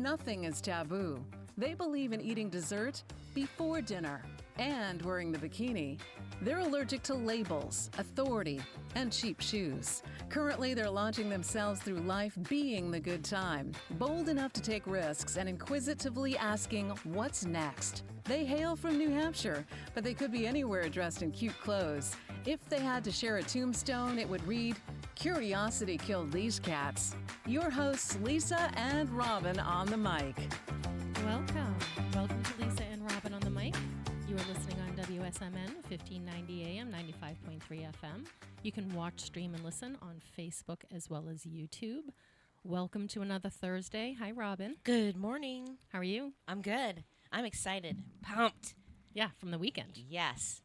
nothing is taboo. They believe in eating dessert before dinner and wearing the bikini. They're allergic to labels, authority, and cheap shoes. Currently, they're launching themselves through life being the good time, bold enough to take risks and inquisitively asking, what's next? They hail from New Hampshire, but they could be anywhere dressed in cute clothes. If they had to share a tombstone, it would read, "Curiosity killed these cats." Your hosts, Lisa and Robin on the mic. Welcome to Lisa and Robin on the mic. You are listening on WSMN 1590 AM, 95.3 FM. You can watch, stream, and listen on Facebook as well as YouTube. Welcome to another Thursday. Hi, Robin. Good morning. How are you? I'm good. I'm excited. Pumped. Yeah, from the weekend. Yes.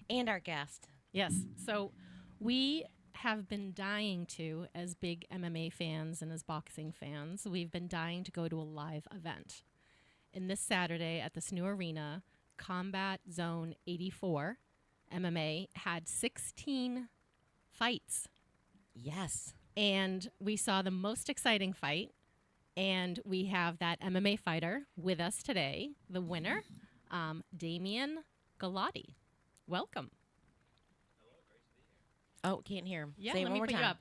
And our guest. Yes. So we have been dying to, as big MMA fans and as boxing fans, we've been dying to go to a live event. And this Saturday at the SNU Arena, Combat Zone 84 MMA had 16 fights. Yes. And we saw the most exciting fight. And we have that MMA fighter with us today, the winner, Damien Galotti. Welcome. Oh, can't hear him. Yeah, Say it let one me more put time. you up.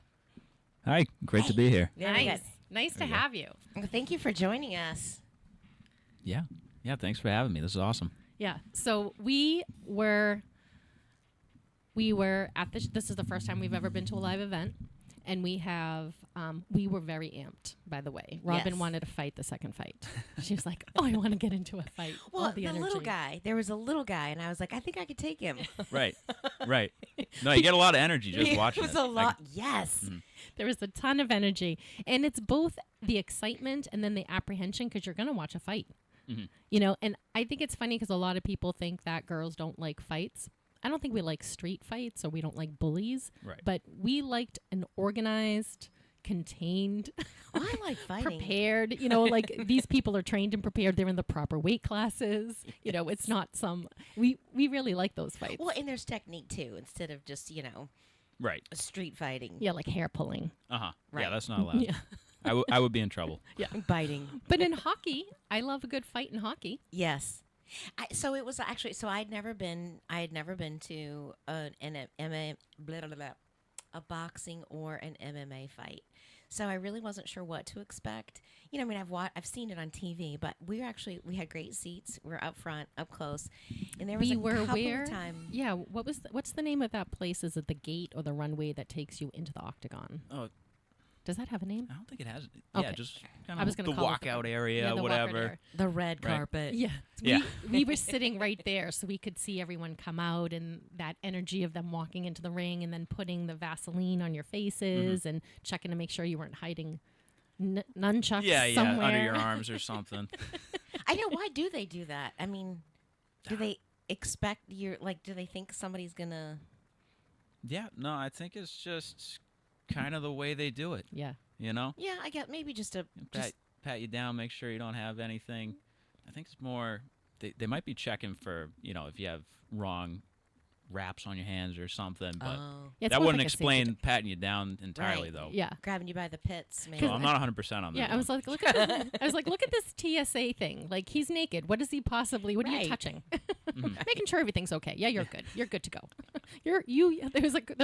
Hi, great to be here. Very Nice. good. Nice to There you go. have you. Well, thank you for joining us. Yeah, thanks for having me. This is awesome. Yeah. So we were at this is the first time we've ever been to a live event, and we were very amped, by the way. Robin Yes. wanted to fight the second fight. She was like, "Oh, I want to get into a fight." Well, All the energy. little guy. There was a little guy, and I was like, I think I could take him. Right. No, you get a lot of energy just watching It was it. a lot. Yes. There was a ton of energy, and it's both the excitement and then the apprehension because you're going to watch a fight. You know, and I think it's funny because a lot of people think that girls don't like fights. I don't think we like street fights or we don't like bullies. Right. But we liked an organized, contained, Oh, I like fighting. prepared. You know, like these people are trained and prepared. They're in the proper weight classes. You know, it's not some. We really like those fights. Well, and there's technique, too, instead of just, Right. street fighting. Yeah, like hair pulling. Uh-huh. Right. Yeah, that's not allowed. Yeah. I would be in trouble. Yeah. Biting. But in hockey, I love a good fight in hockey. Yes. So it was actually, I had never been to an MMA, a boxing or an MMA fight. So I really wasn't sure what to expect. You know, I mean, I've seen it on TV, but we had great seats. We were up front, up close, and there was We a were couple where? of times. Yeah. What's the name of that place? Is it the gate or the runway that takes you into the octagon? Oh, Does that have a name? I don't think it has. Okay. Yeah, just kind I of was the gonna call it walkout area, the walkout whatever. area. The red Right. carpet. Yeah. Yeah. We were sitting right there so we could see everyone come out and that energy of them walking into the ring and then putting the Vaseline on your faces and checking to make sure you weren't hiding nunchucks Yeah, somewhere. under your arms or something. I know. Why do they do that? I mean, do they expect do they think somebody's gonna? Yeah, no, I think it's just kind of the way they do it. Yeah. You know? Yeah, I get maybe just a. Pat you down, make sure you don't have anything. I think it's more, they might be checking for, if you have wrong wraps on your hands or something, but Yeah, it's that more wouldn't like a explain safety- patting you down entirely, Right. though. Yeah. Grabbing you by the pits, maybe. So I'm not 100% on that. Yeah, I one. was like, look at this TSA thing. Like, he's naked. What is he possibly? What are you Right. touching? Making sure everything's okay. Yeah, you're good. You're good to go. There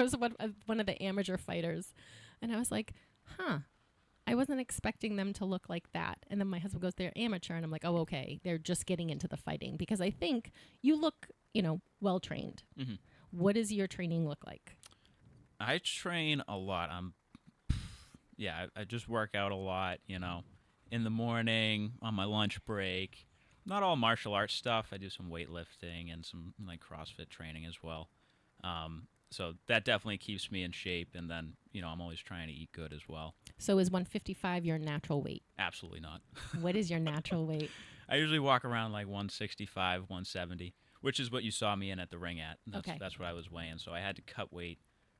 was one of the amateur fighters, and I was like, huh. I wasn't expecting them to look like that. And then my husband goes, they're amateur, and I'm like, oh, okay. They're just getting into the fighting because I think you look, well trained. What does your training look like? I train a lot. I just work out a lot, in the morning, on my lunch break. Not all martial arts stuff. I do some weightlifting and some like CrossFit training as well. So that definitely keeps me in shape. And then, I'm always trying to eat good as well. So is 155 your natural weight? Absolutely not. What is your natural weight? I usually walk around like 165, 170, which is what you saw me in at the ring at. That's what I was weighing. So I had to cut weight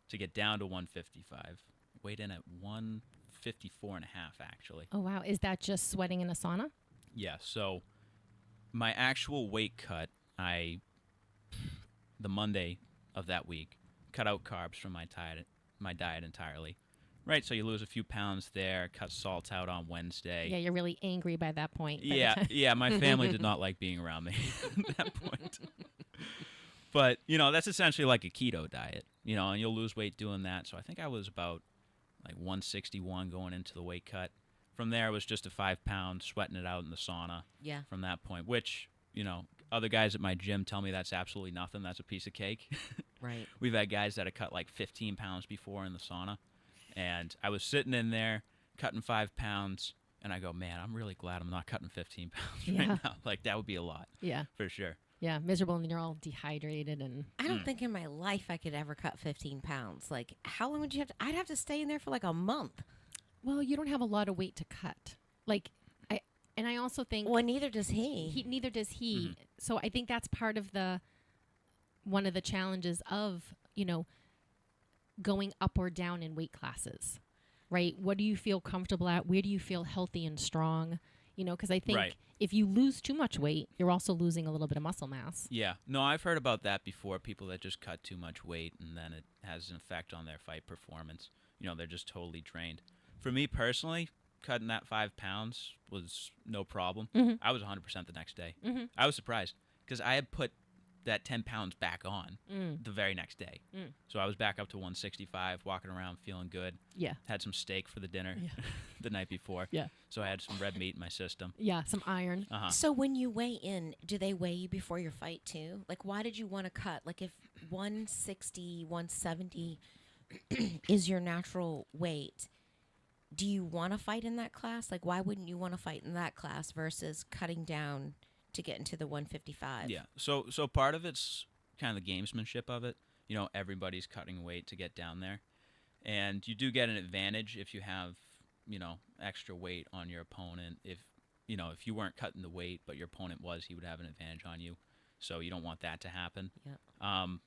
to get down to 155. Weighed in at 154 and a half, actually. Oh, wow. Is that just sweating in a sauna? Yeah, so my actual weight cut, the Monday of that week, cut out carbs from my diet entirely. Right, so you lose a few pounds there, cut salt out on Wednesday. Yeah, you're really angry by that point. by the Yeah, time- yeah, my family did not like being around me at that point. But, that's essentially like a keto diet, and you'll lose weight doing that. So I think I was about like 161 going into the weight cut. From there, it was just a 5 pound, sweating it out in the sauna Yeah. from that point, which, other guys at my gym tell me that's absolutely nothing. That's a piece of cake. Right. We've had guys that have cut like 15 pounds before in the sauna. And I was sitting in there cutting 5 pounds, and I go, man, I'm really glad I'm not cutting 15 pounds Yeah. right now. Like, that would be a lot Yeah. for sure. Yeah. Miserable, and you're all dehydrated and. I don't think in my life I could ever cut 15 pounds. Like, how long would you have to? I'd have to stay in there for like a month. Well, you don't have a lot of weight to cut. Like, I also think. Well, neither does he. Neither does he. So I think that's part of one of the challenges of, going up or down in weight classes, right? What do you feel comfortable at? Where do you feel healthy and strong? Because I think Right. if you lose too much weight, you're also losing a little bit of muscle mass. Yeah. No, I've heard about that before. People that just cut too much weight and then it has an effect on their fight performance. They're just totally drained. For me personally, cutting that 5 pounds was no problem. I was 100% the next day. I was surprised because I had put that 10 pounds back on the very next day. So I was back up to 165, walking around feeling good. Yeah. Had some steak for the dinner the night before. Yeah. So I had some red meat in my system. Yeah. Some iron. So when you weigh in, do they weigh you before your fight too? Like, why did you want to cut? Like, if 160, 170 is your natural weight, do you want to fight in that class? Like, why wouldn't you want to fight in that class versus cutting down to get into the 155? Yeah. So part of it's kind of the gamesmanship of it. Everybody's cutting weight to get down there. And you do get an advantage if you have, extra weight on your opponent. If you weren't cutting the weight, but your opponent was, he would have an advantage on you. So you don't want that to happen. Yep.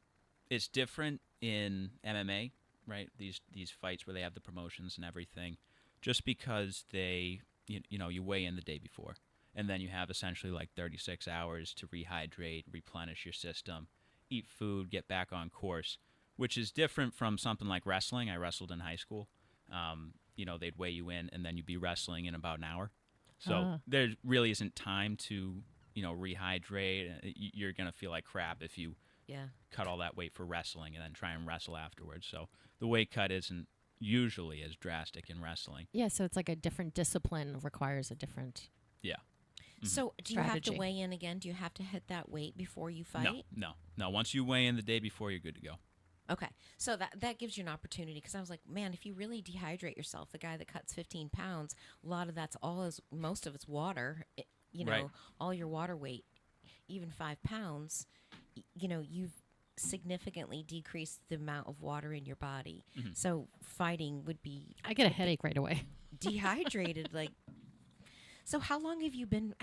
It's different in MMA, right? These fights where they have the promotions and everything, just because they, you weigh in the day before. And then you have essentially like 36 hours to rehydrate, replenish your system, eat food, get back on course, which is different from something like wrestling. I wrestled in high school. They'd weigh you in, and then you'd be wrestling in about an hour. So there really isn't time to, rehydrate. You're going to feel like crap if you cut all that weight for wrestling and then try and wrestle afterwards. So the weight cut isn't usually as drastic in wrestling. Yeah. So it's like a different discipline requires a different. Yeah. So do you have to Strategy. weigh in again? Do you have to hit that weight before you fight? No. Once you weigh in the day before, you're good to go. Okay. So that gives you an opportunity, because I was like, man, if you really dehydrate yourself, the guy that cuts 15 pounds, a lot of that's most of it's water, Right. all your water weight, even 5 pounds, you've significantly decreased the amount of water in your body. So fighting would be I get a headache right away. dehydrated. Like, so how long have you been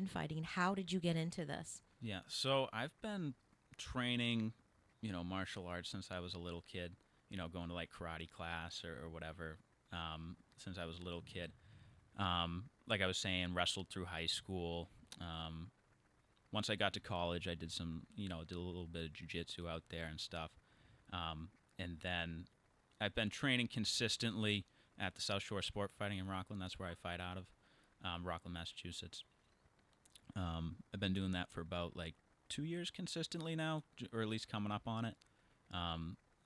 fighting, and how did you get into this? Yeah, so I've been training, martial arts since I was a little kid, going to like karate class or whatever, since I was a little kid. Like I was saying, wrestled through high school. Once I got to college, I did did a little bit of jiu-jitsu out there and stuff. And then I've been training consistently at the South Shore Sport Fighting in Rockland. That's where I fight out of, Rockland, Massachusetts. I've been doing that for about like 2 years consistently now, or at least coming up on it.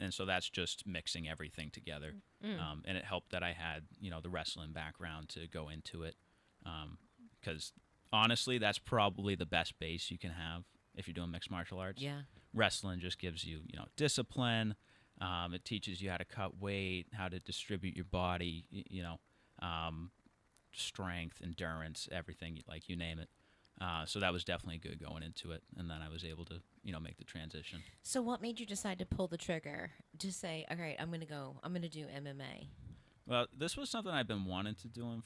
And so that's just mixing everything together. And it helped that I had, the wrestling background to go into it. Because honestly, that's probably the best base you can have if you're doing mixed martial arts. Yeah. Wrestling just gives you, discipline. It teaches you how to cut weight, how to distribute your body, strength, endurance, everything, like you name it. So that was definitely good going into it. And then I was able to, make the transition. So what made you decide to pull the trigger to say, all right, I'm going to do MMA? Well, this was something I've been wanting to do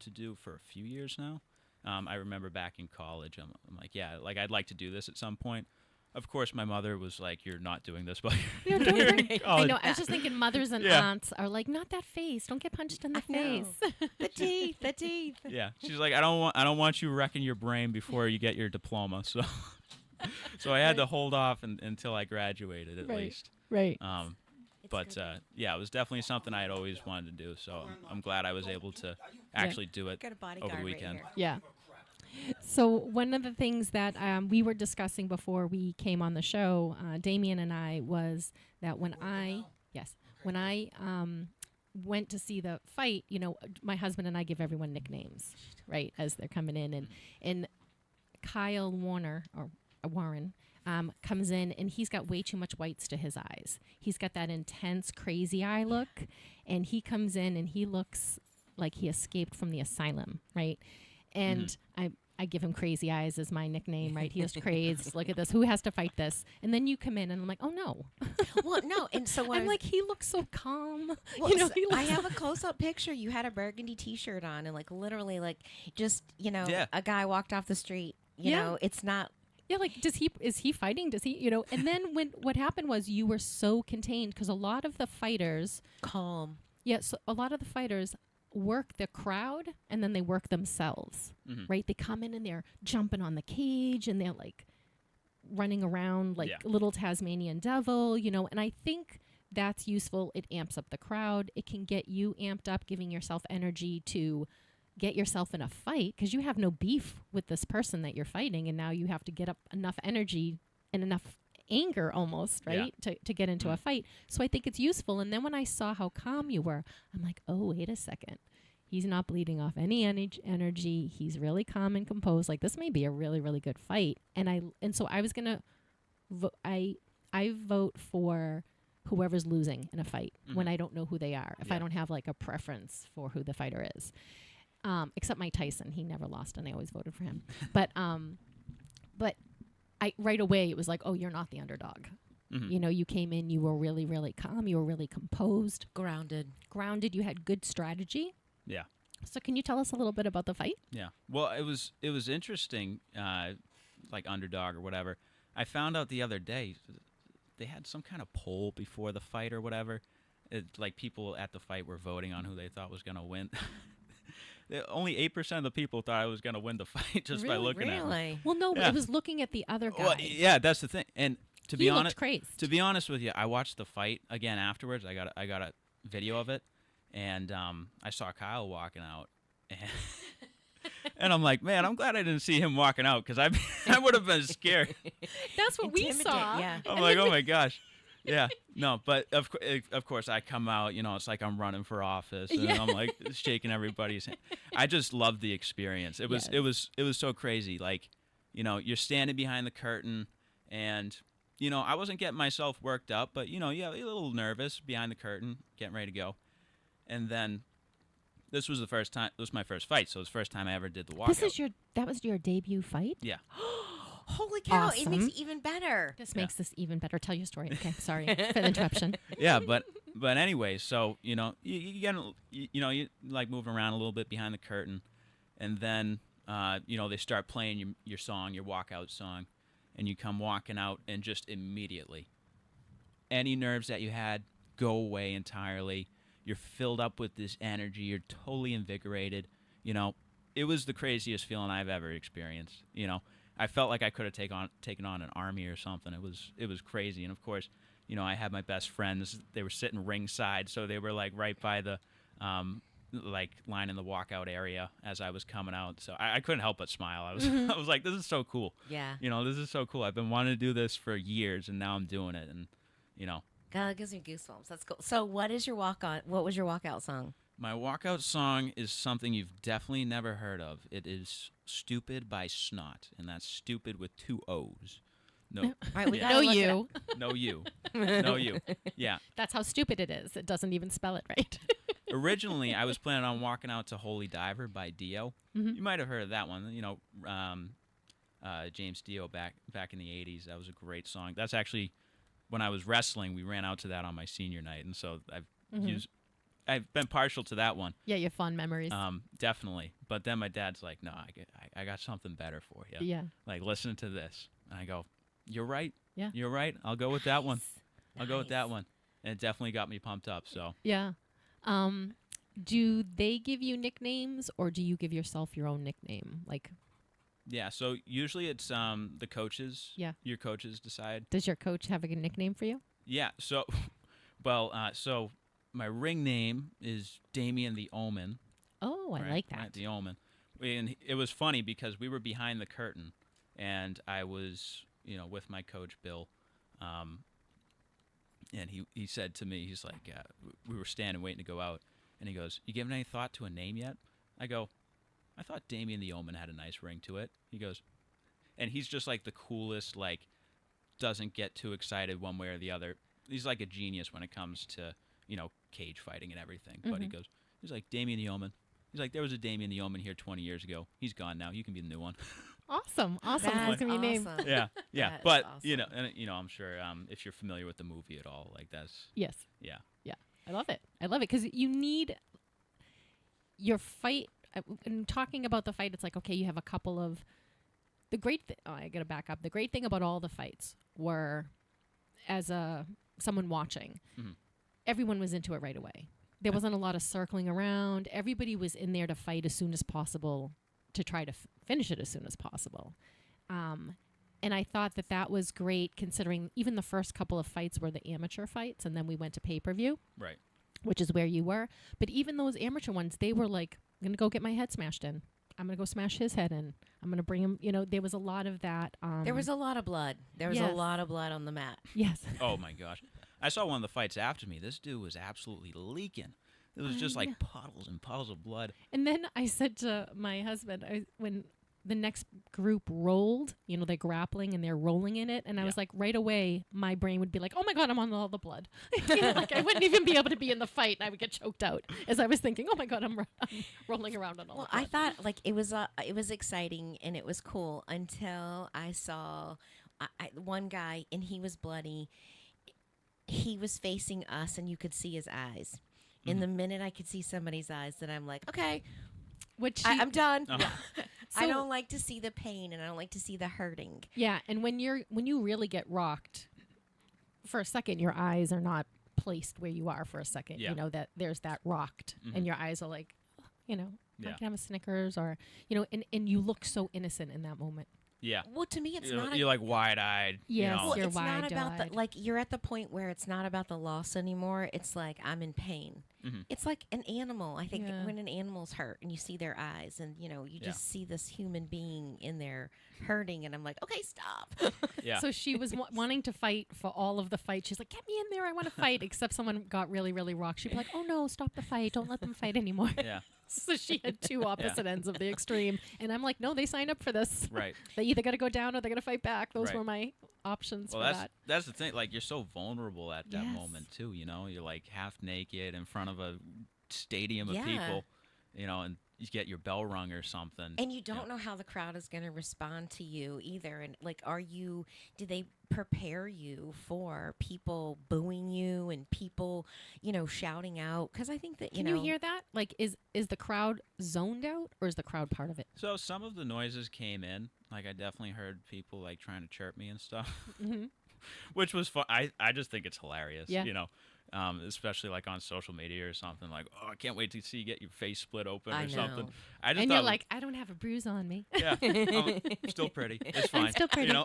to do for a few years now. I remember back in college, I'm like, yeah, like I'd like to do this at some point. Of course, my mother was like, "You're not doing this," but Don't bring- I college. know. I was just thinking, mothers and Yeah. aunts are like, not that face. Don't get punched in the I know. face. The teeth. Yeah, she's like, I don't want you wrecking your brain before you get your diploma. So, so I had to hold off until I graduated at Right. least. Right. But yeah, it was definitely something I had always wanted to do. So I'm glad I was able to actually do it Got a over bodyguard the weekend. right here. Yeah. So one of the things that we were discussing before we came on the show, Damien and I, was that when I went to see the fight, you know, my husband and I give everyone nicknames, right, as they're coming in, and Kyle Warren comes in, and he's got way too much whites to his eyes. He's got that intense, crazy eye look, and he comes in and he looks like he escaped from the asylum, right? And I give him crazy eyes as my nickname, right? He was crazed. Look at this. Who has to fight this? And then you come in, and I'm like, oh no. Well, no, and so I'm like, he looks so calm. Well, you know, I have a close-up picture. You had a burgundy T-shirt on, and like literally, like just a guy walked off the street. You know, it's not. Yeah, like is he fighting? Does he, and then what happened was you were so contained because a lot of the fighters Calm. Yeah, so a lot of the fighters work the crowd and then they work themselves, right? They come in and they're jumping on the cage and they're like running around like little Tasmanian devil, and I think that's useful. It amps up the crowd. It can get you amped up, giving yourself energy to get yourself in a fight because you have no beef with this person that you're fighting, and now you have to get up enough energy and enough anger almost, right, to get into a fight. So I think it's useful. And then when I saw how calm you were, I'm like, oh, wait a second. He's not bleeding off any energy. He's really calm and composed. Like, this may be a really, really good fight. And so I was going to I vote for whoever's losing in a fight when I don't know who they are, if I don't have like a preference for who the fighter is. Except Mike Tyson. He never lost and I always voted for him. But I right away it was like, oh, you're not the underdog. You came in, you were really, really calm, you were really composed, grounded. You had good strategy. Yeah. So can you tell us a little bit about the fight? Yeah. Well, it was interesting, like underdog or whatever. I found out the other day they had some kind of poll before the fight or whatever. Like people at the fight were voting on who they thought was going to win. Only 8% of the people thought I was going to win the fight just by looking at me. Well, no, it was looking at the other guy. Well, yeah, that's the thing. And to be honest with you, I watched the fight again afterwards. I got a video of it, and I saw Kyle walking out, and I'm like, man, I'm glad I didn't see him walking out because I would have been scared. That's what we saw. Yeah. I'm like, oh my gosh. Yeah, no, but of course I come out, it's like I'm running for office and I'm like shaking everybody's hand. I just loved the experience. It was so crazy. Like, you're standing behind the curtain and, I wasn't getting myself worked up, but a little nervous behind the curtain, getting ready to go. And then this was my first fight, so it was the first time I ever did the walkout. That was your debut fight? Yeah. Holy cow, Awesome. It makes it even better. This makes this even better. Tell your story. Okay, sorry for the interruption. Yeah, but anyway, so you get you like moving around a little bit behind the curtain, and then they start playing your song, your walkout song, and you come walking out, and just immediately, any nerves that you had go away entirely. You're filled up with this energy. You're totally invigorated. It was the craziest feeling I've ever experienced. I felt like I could have taken on an army or something. It was crazy. And of course, I had my best friends. They were sitting ringside, so they were like right by the like line in the walkout area as I was coming out. So I couldn't help but smile. I was like, this is so cool. Yeah. This is so cool. I've been wanting to do this for years, and now I'm doing it. And God, it gives me goosebumps. That's cool. So what was your walkout song? My walkout song is something you've definitely never heard of. It is Stupid by Snot, and that's stupid with 2 O's. No. All right, we Yeah. gotta No look it you. up. No you. No you. Yeah. That's how stupid it is. It doesn't even spell it right. Originally, I was planning on walking out to Holy Diver by Dio. You might have heard of that one. James Dio back in the 80s. That was a great song. That's actually, when I was wrestling, we ran out to that on my senior night, and so I've been partial to that one. Yeah, your fond memories. Definitely. But then my dad's like, no, I got something better for you. Yeah. Like, listen to this. And I go, you're right. Yeah. You're right. I'll go with that one. I'll go with Nice. that one. And it definitely got me pumped up. So Yeah. Do they give you nicknames or do you give yourself your own nickname? Like, yeah. So usually it's the coaches. Yeah. Your coaches decide. does your coach have a good nickname for you? Yeah. So Well, so my ring name is Damien the Omen. Oh, I right? like that. Right, the Omen. And it was funny because we were behind the curtain, and I was, with my coach Bill, and he said to me, he's like, we were standing waiting to go out, and he goes, "You given any thought to a name yet?" I go, "I thought Damien the Omen had a nice ring to it." He goes, and he's just like the coolest, like doesn't get too excited one way or the other. He's like a genius when it comes to, cage fighting and everything. But he's like, "Damien the Omen." He's like, "There was a Damien the Omen here 20 years ago. He's gone now. You can be the new one." Awesome. That's That's gonna be your name. awesome. Yeah. That But, is awesome. I'm sure if you're familiar with the movie at all, like that's, Yes. yeah. Yeah. I love it. I love it because you need your fight. And talking about the fight, it's like, okay, you have a couple of I got to back up. The great thing about all the fights were, as someone watching, everyone was into it right away. There wasn't a lot of circling around. Everybody was in there to fight as soon as possible to try to finish it as soon as possible. And I thought that was great considering even the first couple of fights were the amateur fights, and then we went to pay-per-view, Right. which is where you were. But even those amateur ones, they were like, I'm going to go get my head smashed in. I'm going to go smash his head in. I'm going to bring him, there was a lot of that. There was a lot of blood. There was a Yes. lot of blood on the mat. Yes. Oh my gosh. I saw one of the fights after me. This dude was absolutely leaking. It was just like puddles and puddles of blood. And then I said to my husband, when the next group rolled, they're grappling and they're rolling in it. And I was like, right away, my brain would be like, oh my God, I'm on all the blood. Like I wouldn't even be able to be in the fight and I would get choked out as I was thinking, oh my God, I'm rolling around on all the blood. I thought like it was exciting and it was cool until I saw one guy and he was bloody. He was facing us and you could see his eyes. And the minute I could see somebody's eyes, then I'm like, okay, I'm done. Uh-huh. I don't like to see the pain and I don't like to see the hurting. Yeah, and when you really get rocked, for a second, your eyes are not placed where you are for a second. Yeah. That there's that rocked, and your eyes are like, I can have a Snickers or, and you look so innocent in that moment. Yeah. Well, to me, it's You're not. you're like wide-eyed. Yes. Well, You're it's not about wide-eyed. the you're at the point where it's not about the loss anymore. It's like I'm in pain. It's like an animal. I think Yeah. when an animal's hurt and you see their eyes and you just see this human being in there hurting, and I'm like, okay, stop. Yeah. So she was wanting to fight for all of the fight. She's like, get me in there. I want to fight. Except someone got really, really rocked. She'd be like, oh no, stop the fight. Don't let them fight anymore. Yeah. So she had two opposite ends of the extreme. And I'm like, no, they signed up for this. Right. They either got to go down or they're going to fight back. Those Right. were my options Well, for that. that's the thing. Like, you're so vulnerable at that Yes. moment too. You're like half naked in front of a stadium of Yeah. people. And you get your bell rung or something. And you don't know how the crowd is going to respond to you either. And like, do they prepare you for people booing you and people, shouting out? Because I think that, Can you hear that? Like, is the crowd zoned out or is the crowd part of it? So some of the noises came in. Like, I definitely heard people like trying to chirp me and stuff, which was fun. I just think it's hilarious. Yeah. Especially like on social media or something. Like, oh, I can't wait to see you get your face split open I or something. know. I just And thought, you're like, I don't have a bruise on me. yeah, I'm still pretty. It's fine. I'm still pretty. You know?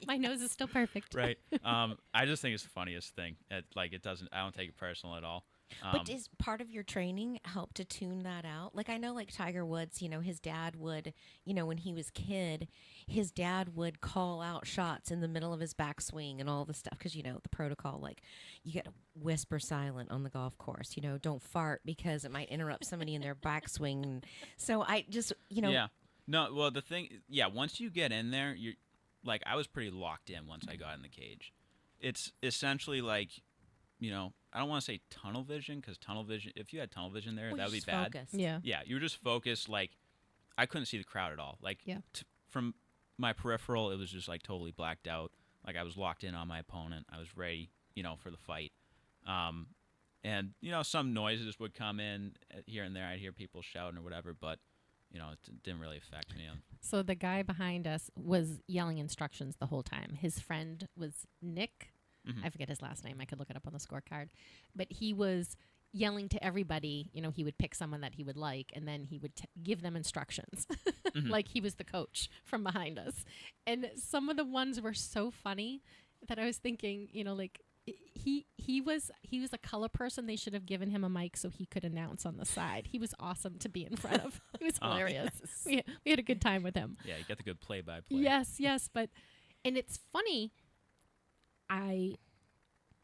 My nose is still perfect. Right. I just think it's the funniest thing. I don't take it personal at all. But does part of your training help to tune that out? Like I know like Tiger Woods, his dad would, when he was kid, his dad would call out shots in the middle of his backswing and all the stuff. Because, the protocol, like you got to whisper silent on the golf course, don't fart because it might interrupt somebody in their backswing. So I just, Yeah. No, well, the thing, once you get in there, you're like, I was pretty locked in once I got in the cage. It's essentially like, I don't want to say tunnel vision because tunnel vision, if you had tunnel vision there, that would be bad. Focused. Yeah. Yeah, you were just focused. Like, I couldn't see the crowd at all. Like, Yeah. From my peripheral, it was just like totally blacked out. Like, I was locked in on my opponent. I was ready, for the fight. And some noises would come in here and there. I'd hear people shouting or whatever, but it didn't really affect me. So the guy behind us was yelling instructions the whole time. His friend was Nick. I forget his last name. I could look it up on the scorecard. But he was yelling to everybody. He would pick someone that he would like, and then he would give them instructions. Like he was the coach from behind us. And some of the ones were so funny that I was thinking, he was a color person. They should have given him a mic so he could announce on the side. He was awesome to be in front of. He was hilarious. We had a good time with him. Yeah, you get the good play-by-play. Yes, but and it's funny. I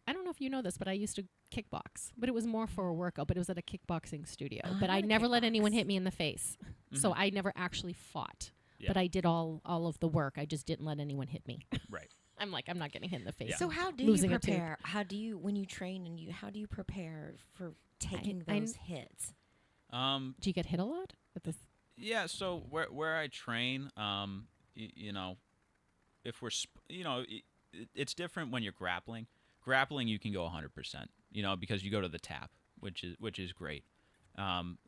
don't know if you know this, but I used to kickbox, but it was more for a workout. But it was at a kickboxing studio. But I never let anyone hit me in the face, so I never actually fought. Yeah. But I did all of the work. I just didn't let anyone hit me. Right. I'm not getting hit in the face. Yeah. So how do Losing you a tooth. prepare? How do you, when you train and how do you prepare for taking those hits? Do you get hit a lot at this? Yeah. So where I train, you know, if we're it's different when you're grappling. Grappling, you can go 100%. You know, because you go to the tap, which is great.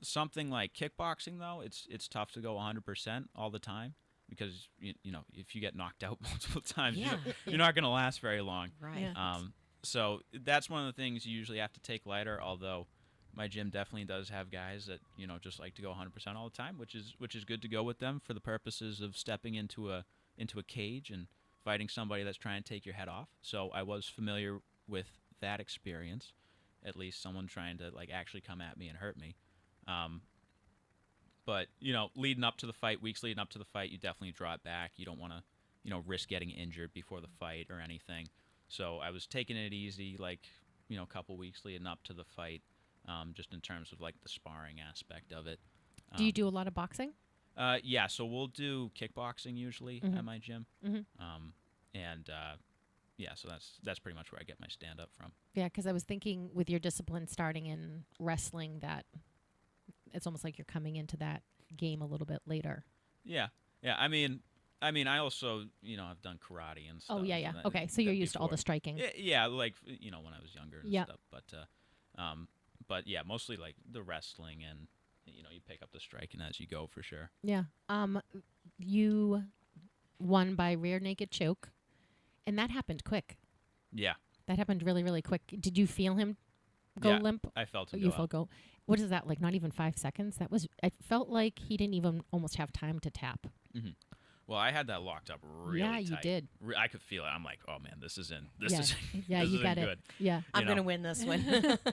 Something like kickboxing, though, it's tough to go 100% all the time because you know if you get knocked out multiple times, you're not going to last very long. Right. Yeah. So that's one of the things you usually have to take lighter. Although my gym definitely does have guys that just like to go 100% all the time, which is good to go with them for the purposes of stepping into a cage and fighting somebody that's trying to take your head off. So I was familiar with that experience. At least someone trying to actually come at me and hurt me. But leading up to the fight, weeks leading up to the fight, you definitely draw it back. You don't want to risk getting injured before the fight or anything. So I was taking it easy, a couple weeks leading up to the fight, just in terms of the sparring aspect of it. Do you do a lot of boxing? Yeah, so we'll do kickboxing usually at my gym. Yeah, so that's pretty much where I get my stand-up from. Yeah, because I was thinking with your discipline starting in wrestling that it's almost like you're coming into that game a little bit later. Yeah. I mean, I also, I've done karate and stuff. Oh, yeah. Okay, so you're used to all the striking. Yeah, when I was younger and stuff. But yeah, mostly the wrestling and, you pick up the striking as you go for sure. Yeah. You won by rear naked choke. And that happened quick. Yeah. That happened really, really quick. Did you feel him go limp? I felt him you felt go. What is that, not even 5 seconds? I felt like he didn't even almost have time to tap. Mm-hmm. Well, I had that locked up really tight. Yeah, you did. I could feel it. I'm like, oh, man, this isn't Yeah, you got good. it. Yeah. I'm going to win this one.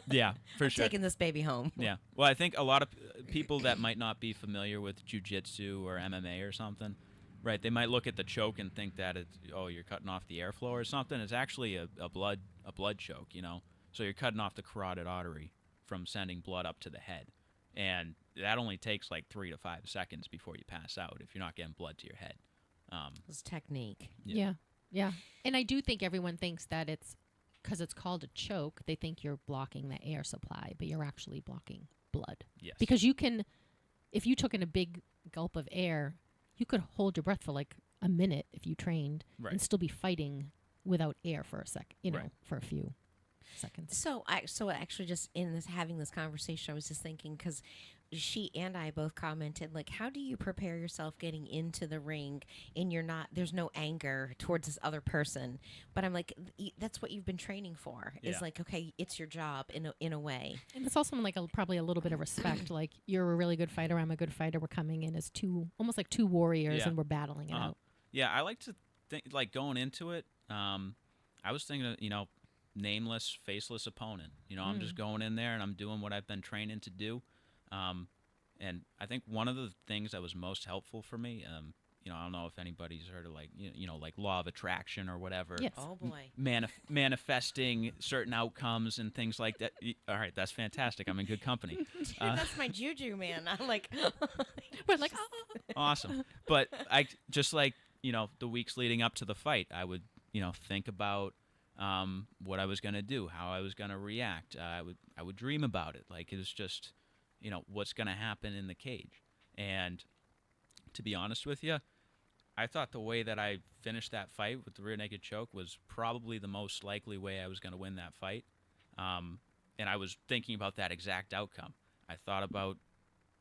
Yeah, for sure. Taking this baby home. Yeah. Well, I think a lot of people that might not be familiar with jiu-jitsu or MMA or something, right, they might look at the choke and think that you're cutting off the airflow or something. It's actually a blood choke, So you're cutting off the carotid artery from sending blood up to the head. And that only takes 3 to 5 seconds before you pass out if you're not getting blood to your head. It's technique. Yeah. And I do think everyone thinks that it's because it's called a choke, they think you're blocking the air supply, but you're actually blocking blood. Yes. Because if you took in a big gulp of air, you could hold your breath for a minute if you trained and still be fighting without air for a sec, for a few seconds. So actually just in having this conversation, I was just thinking, because she and I both commented, how do you prepare yourself getting into the ring and there's no anger towards this other person, but I'm like, that's what you've been training for. Is okay, it's your job in a way. And it's also probably a little bit of respect. You're a really good fighter, I'm a good fighter. We're coming in as almost like two warriors, and we're battling it out. Yeah, I like to think going into it. I was thinking of nameless, faceless opponent. I'm just going in there and I'm doing what I've been training to do. And I think one of the things that was most helpful for me, I don't know if anybody's heard of law of attraction or whatever. Yes. Oh boy. Manifesting certain outcomes and things like that. All right, that's fantastic. I'm in good company. Dude, that's my juju, man. I'm like, We're awesome. But I just the weeks leading up to the fight, I would think about what I was going to do, how I was going to react. I would dream about it. It was just, what's going to happen in the cage. And to be honest with you, I thought the way that I finished that fight with the rear naked choke was probably the most likely way I was going to win that fight. And I was thinking about that exact outcome. I thought about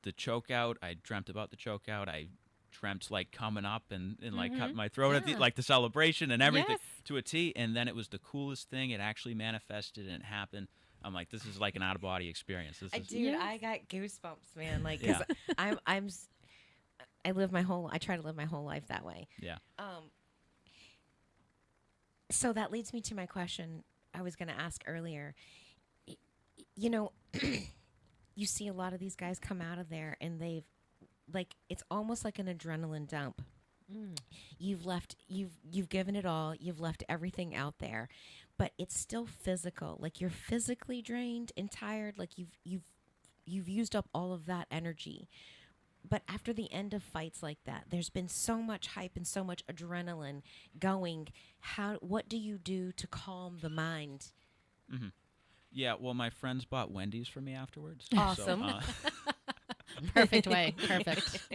the choke out. I dreamt about the choke out. I dreamt coming up and cutting my throat at the celebration and everything to a T. And then it was the coolest thing. It actually manifested and it happened. I'm like, this is an out of body experience. Dude, I got goosebumps, man. Cause I try to live my whole life that way. Yeah. So that leads me to my question. I was going to ask earlier. You know, you see a lot of these guys come out of there and they've like it's almost like an adrenaline dump. You've given it all. You've left everything out there, but it's still physical. Like you're physically drained and tired. Like you've used up all of that energy. But after the end of fights like that, there's been so much hype and so much adrenaline going. What do you do to calm the mind? Mm-hmm. Yeah, well, my friends bought Wendy's for me afterwards. Awesome. So, Perfect way. Perfect.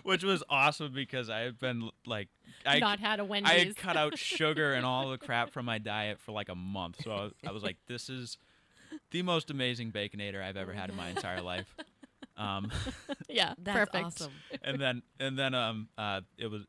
which was awesome because I had been like, Not had a Wendy's. I had cut out sugar and all the crap from my diet for like a month. So I was like, this is the most amazing Baconator I've ever had in my entire life. Yeah, That's perfect. awesome. and then it was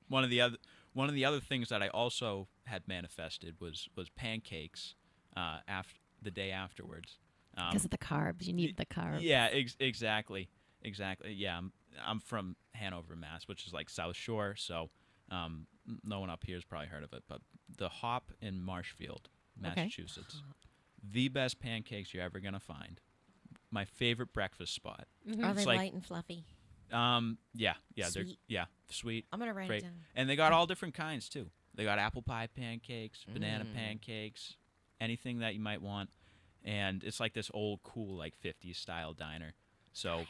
one of the other things that I also had manifested was pancakes after the day afterwards. Because of the carbs. You need the carbs. Yeah, exactly. Yeah, I'm from Hanover, Mass, which is like South Shore, so no one up here has probably heard of it. But the Hop in Marshfield, Massachusetts, the best pancakes you're ever gonna find. My favorite breakfast spot. Mm-hmm. Are they like- light and fluffy? Yeah, Sweet. they're sweet. I'm gonna write Great. it down. And they got all different kinds too. They got apple pie pancakes, banana pancakes, anything that you might want. And it's like this old, cool, like 50s style diner. So,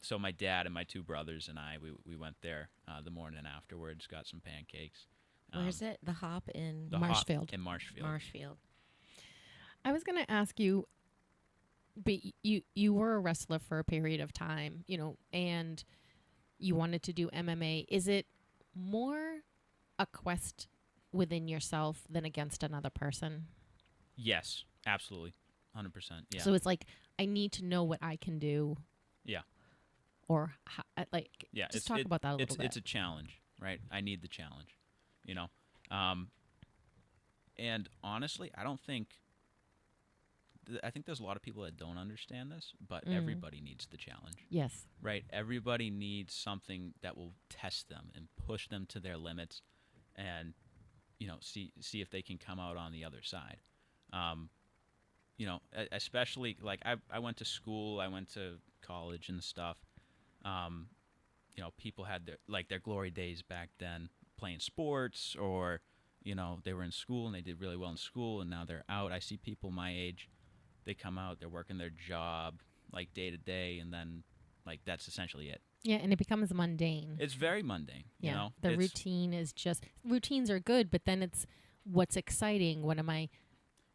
so my dad and my two brothers and I, we went there the morning afterwards, got some pancakes. Where's it? The Hop in The Hop Marshfield. in Marshfield. Marshfield. I was going to ask you, but you were a wrestler for a period of time, and you wanted to do MMA. Is it more a quest within yourself than against another person? Yes, absolutely. 100%. Yeah. So it's like, I need to know what I can do. Yeah. Or, Yeah, just talk about that a little bit. It's a challenge, right? I need the challenge, And honestly, I think there's a lot of people that don't understand this, but everybody needs the challenge, Yes. right? Everybody needs something that will test them and push them to their limits, and see if they can come out on the other side. Especially like I went to school, I went to college and stuff. People had their glory days back then playing sports, or they were in school and they did really well in school, and now they're out. I see people my age, they come out, they're working their job like day to day, and then like that's essentially it. Yeah, and it becomes mundane. It's very mundane. Yeah, the routine is routines are good, but then it's what's exciting.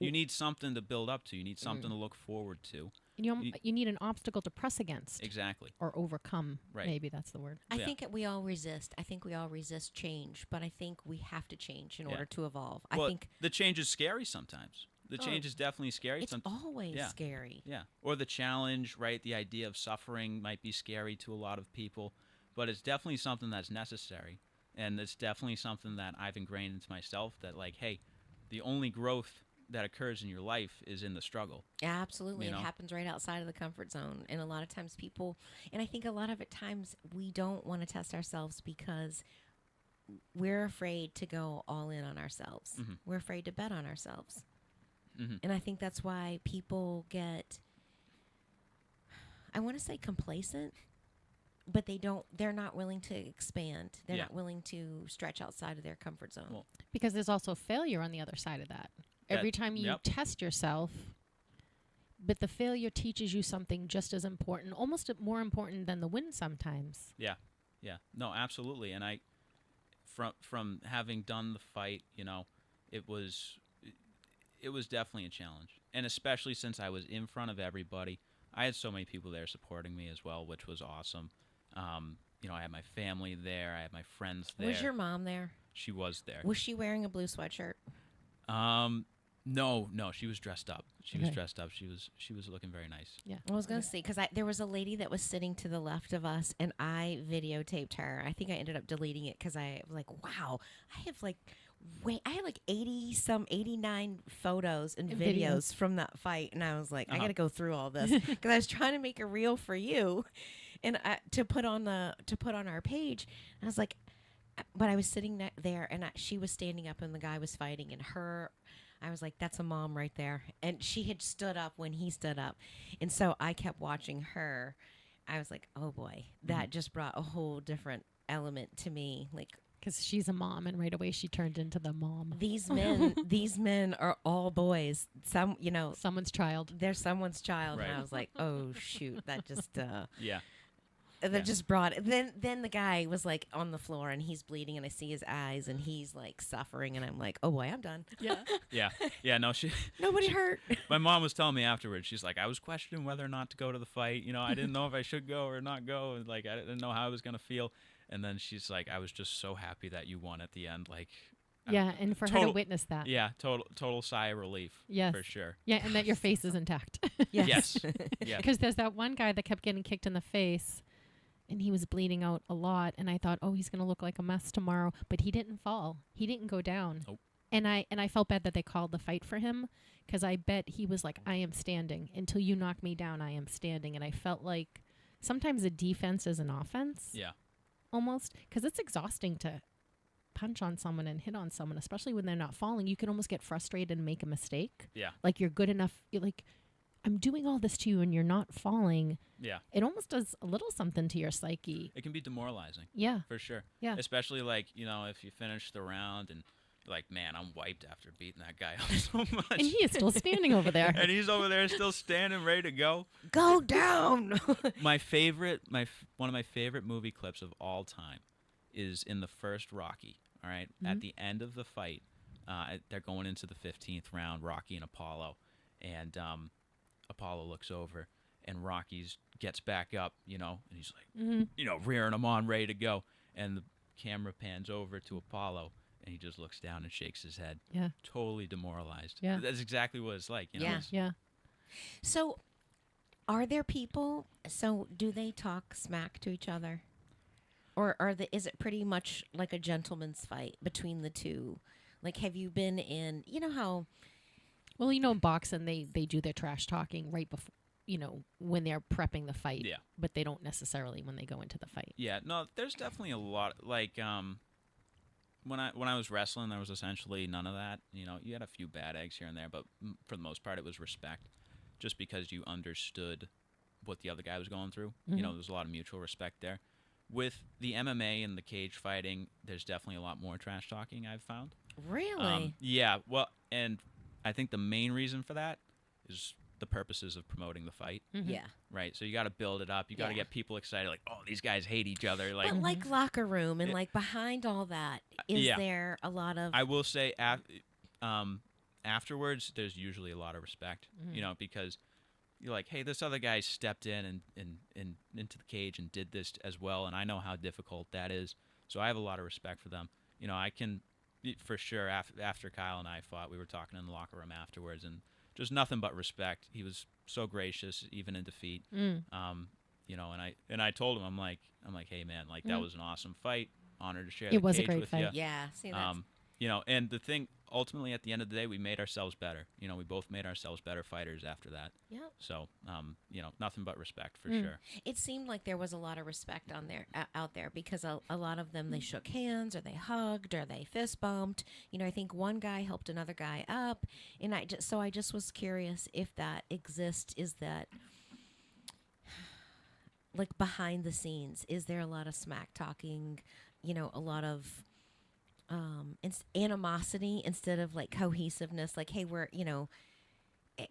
You need something to build up to. You need something to look forward to. You need an obstacle to press against. Exactly. Or overcome. Right. Maybe that's the word. I think we all resist. I think we all resist change, but I think we have to change in order to evolve. Well, I think the change is scary sometimes. The change is definitely scary. it's always scary. Yeah. Or the challenge, right? The idea of suffering might be scary to a lot of people, but it's definitely something that's necessary. And it's definitely something that I've ingrained into myself that, like, hey, the only growth that occurs in your life is in the struggle. Yeah, absolutely. You know? It happens right outside of the comfort zone. And a lot of times and I think a lot of times we don't want to test ourselves because we're afraid to go all in on ourselves. Mm-hmm. We're afraid to bet on ourselves. Mm-hmm. And I think that's why people get, I want to say complacent, but they're not willing to expand. They're not willing to stretch outside of their comfort zone. Well, Because there's also failure on the other side of that. Every time you test yourself, but the failure teaches you something just as important, almost more important than the win sometimes. Yeah. No, absolutely. And I, from having done the fight, it was definitely a challenge. And especially since I was in front of everybody, I had so many people there supporting me as well, which was awesome. I had my family there. I had my friends there. Was your mom there? She was there. Was she wearing a blue sweatshirt? No, she was dressed up. She was dressed up. She was looking very nice. Yeah. I was going to say, because there was a lady that was sitting to the left of us, and I videotaped her. I think I ended up deleting it because I was like, wow, I had like 89 photos and videos from that fight. And I was like, I got to go through all this because I was trying to make a reel for you and to put on our page. And I was like, but I was sitting there and she was standing up and the guy was fighting, and I was like, that's a mom right there. And she had stood up when he stood up. And so I kept watching her. I was like, oh boy, that just brought a whole different element to me. Like, Because she's a mom, and right away she turned into the mom. these men are all boys. Some, Someone's child. they're someone's child. Right. And I was like, oh shoot, that just, Yeah. that just brought it. Then the guy was like on the floor and he's bleeding and I see his eyes and he's like suffering and I'm like, oh boy, I'm done. Yeah. Yeah. Yeah. No, Nobody hurt. my mom was telling me afterwards, she's like, I was questioning whether or not to go to the fight. I didn't know if I should go or not go. And like, I didn't know how I was going to feel. And then she's like, I was just so happy that you won at the end. Like, Yeah, and for her to total- witness that. yeah, total sigh of relief. Yes. For sure. Yeah, and that your face is intact. Yes. Yeah. Because there's that one guy that kept getting kicked in the face, and he was bleeding out a lot. And I thought, oh, he's going to look like a mess tomorrow. But he didn't fall. He didn't go down. Nope. And I felt bad that they called the fight for him, because I bet he was like, I am standing. Until you knock me down, I am standing. And I felt like sometimes a defense is an offense. Yeah. Almost. Because it's exhausting to punch on someone and hit on someone, especially when they're not falling. You can almost get frustrated and make a mistake. Yeah. Like you're good enough. You're like, I'm doing all this to you and you're not falling. Yeah. It almost does a little something to your psyche. It can be demoralizing. Yeah. For sure. Yeah. Especially like, if you finish the round and you're like, man, I'm wiped after beating that guy up so much. And he is still standing over there. And he's over there still standing, ready to go. Go down. One of my favorite movie clips of all time is in the first Rocky. All right? At the end of the fight, they're going into the 15th round, Rocky and Apollo. And Apollo looks over, and Rocky's gets back up, and he's like, rearing him on, ready to go. And the camera pans over to Apollo, and he just looks down and shakes his head. Yeah. Totally demoralized. Yeah. That's exactly what it's like. Yeah. It's- Yeah. So, are there people? So, do they talk smack to each other, or is it pretty much like a gentleman's fight between the two? Like, have you been in? You know how? Well, in boxing, they do their trash talking right before, when they're prepping the fight. Yeah. But they don't necessarily when they go into the fight. Yeah, no, there's definitely a lot. Like, when I was wrestling, there was essentially none of that. You had a few bad eggs here and there, but for the most part, it was respect, just because you understood what the other guy was going through. There's a lot of mutual respect there. With the MMA and the cage fighting, there's definitely a lot more trash talking, I've found. Really? Yeah, well, and I think the main reason for that is the purposes of promoting the fight. Yeah. Right, so you got to build it up. You got to Yeah. get people excited, like, oh, these guys hate each other. Like, But like locker room and like behind all that, is yeah. there a lot of? I will say, afterwards, there's usually a lot of respect. Because you're like, hey, this other guy stepped in and into the cage and did this as well, and I know how difficult that is. So I have a lot of respect for them. I can, for sure. After Kyle and I fought, we were talking in the locker room afterwards, and just nothing but respect. He was so gracious, even in defeat. And I told him, I'm like, hey man, like that was an awesome fight. Honored to share. It the was a cage great with fight. you. Yeah. See, that's, And the thing, ultimately, at the end of the day, we made ourselves better. We both made ourselves better fighters after that. yeah. So, nothing but respect for sure. It seemed like there was a lot of respect on there out there because a lot of them they shook hands or they hugged or they fist bumped. I think one guy helped another guy up, and I just was curious if that exists. Is that like behind the scenes? Is there a lot of smack talking? A lot of animosity instead of like cohesiveness. Like, hey, we're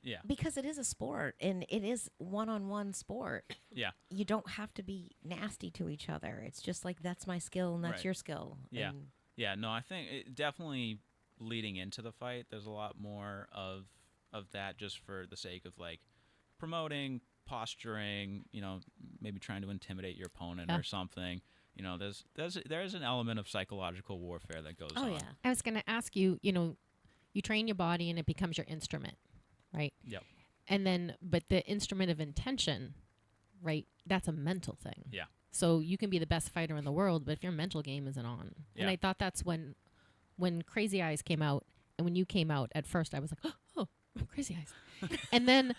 Yeah. because it is a sport and it is one-on-one sport. Yeah. You don't have to be nasty to each other. It's just like, that's my skill and that's Right. your skill. Yeah. And Yeah. No, I think definitely leading into the fight, there's a lot more of that just for the sake of like promoting, posturing, maybe trying to intimidate your opponent Yeah. or something. There's an element of psychological warfare that goes oh on. yeah. I was going to ask you, you train your body and it becomes your instrument, right? Yep. And then, but the instrument of intention, right? That's a mental thing. Yeah. So you can be the best fighter in the world, but if your mental game isn't on, and Yeah. I thought that's when Crazy Eyes came out, and when you came out, at first I was like, oh, Crazy Eyes, and then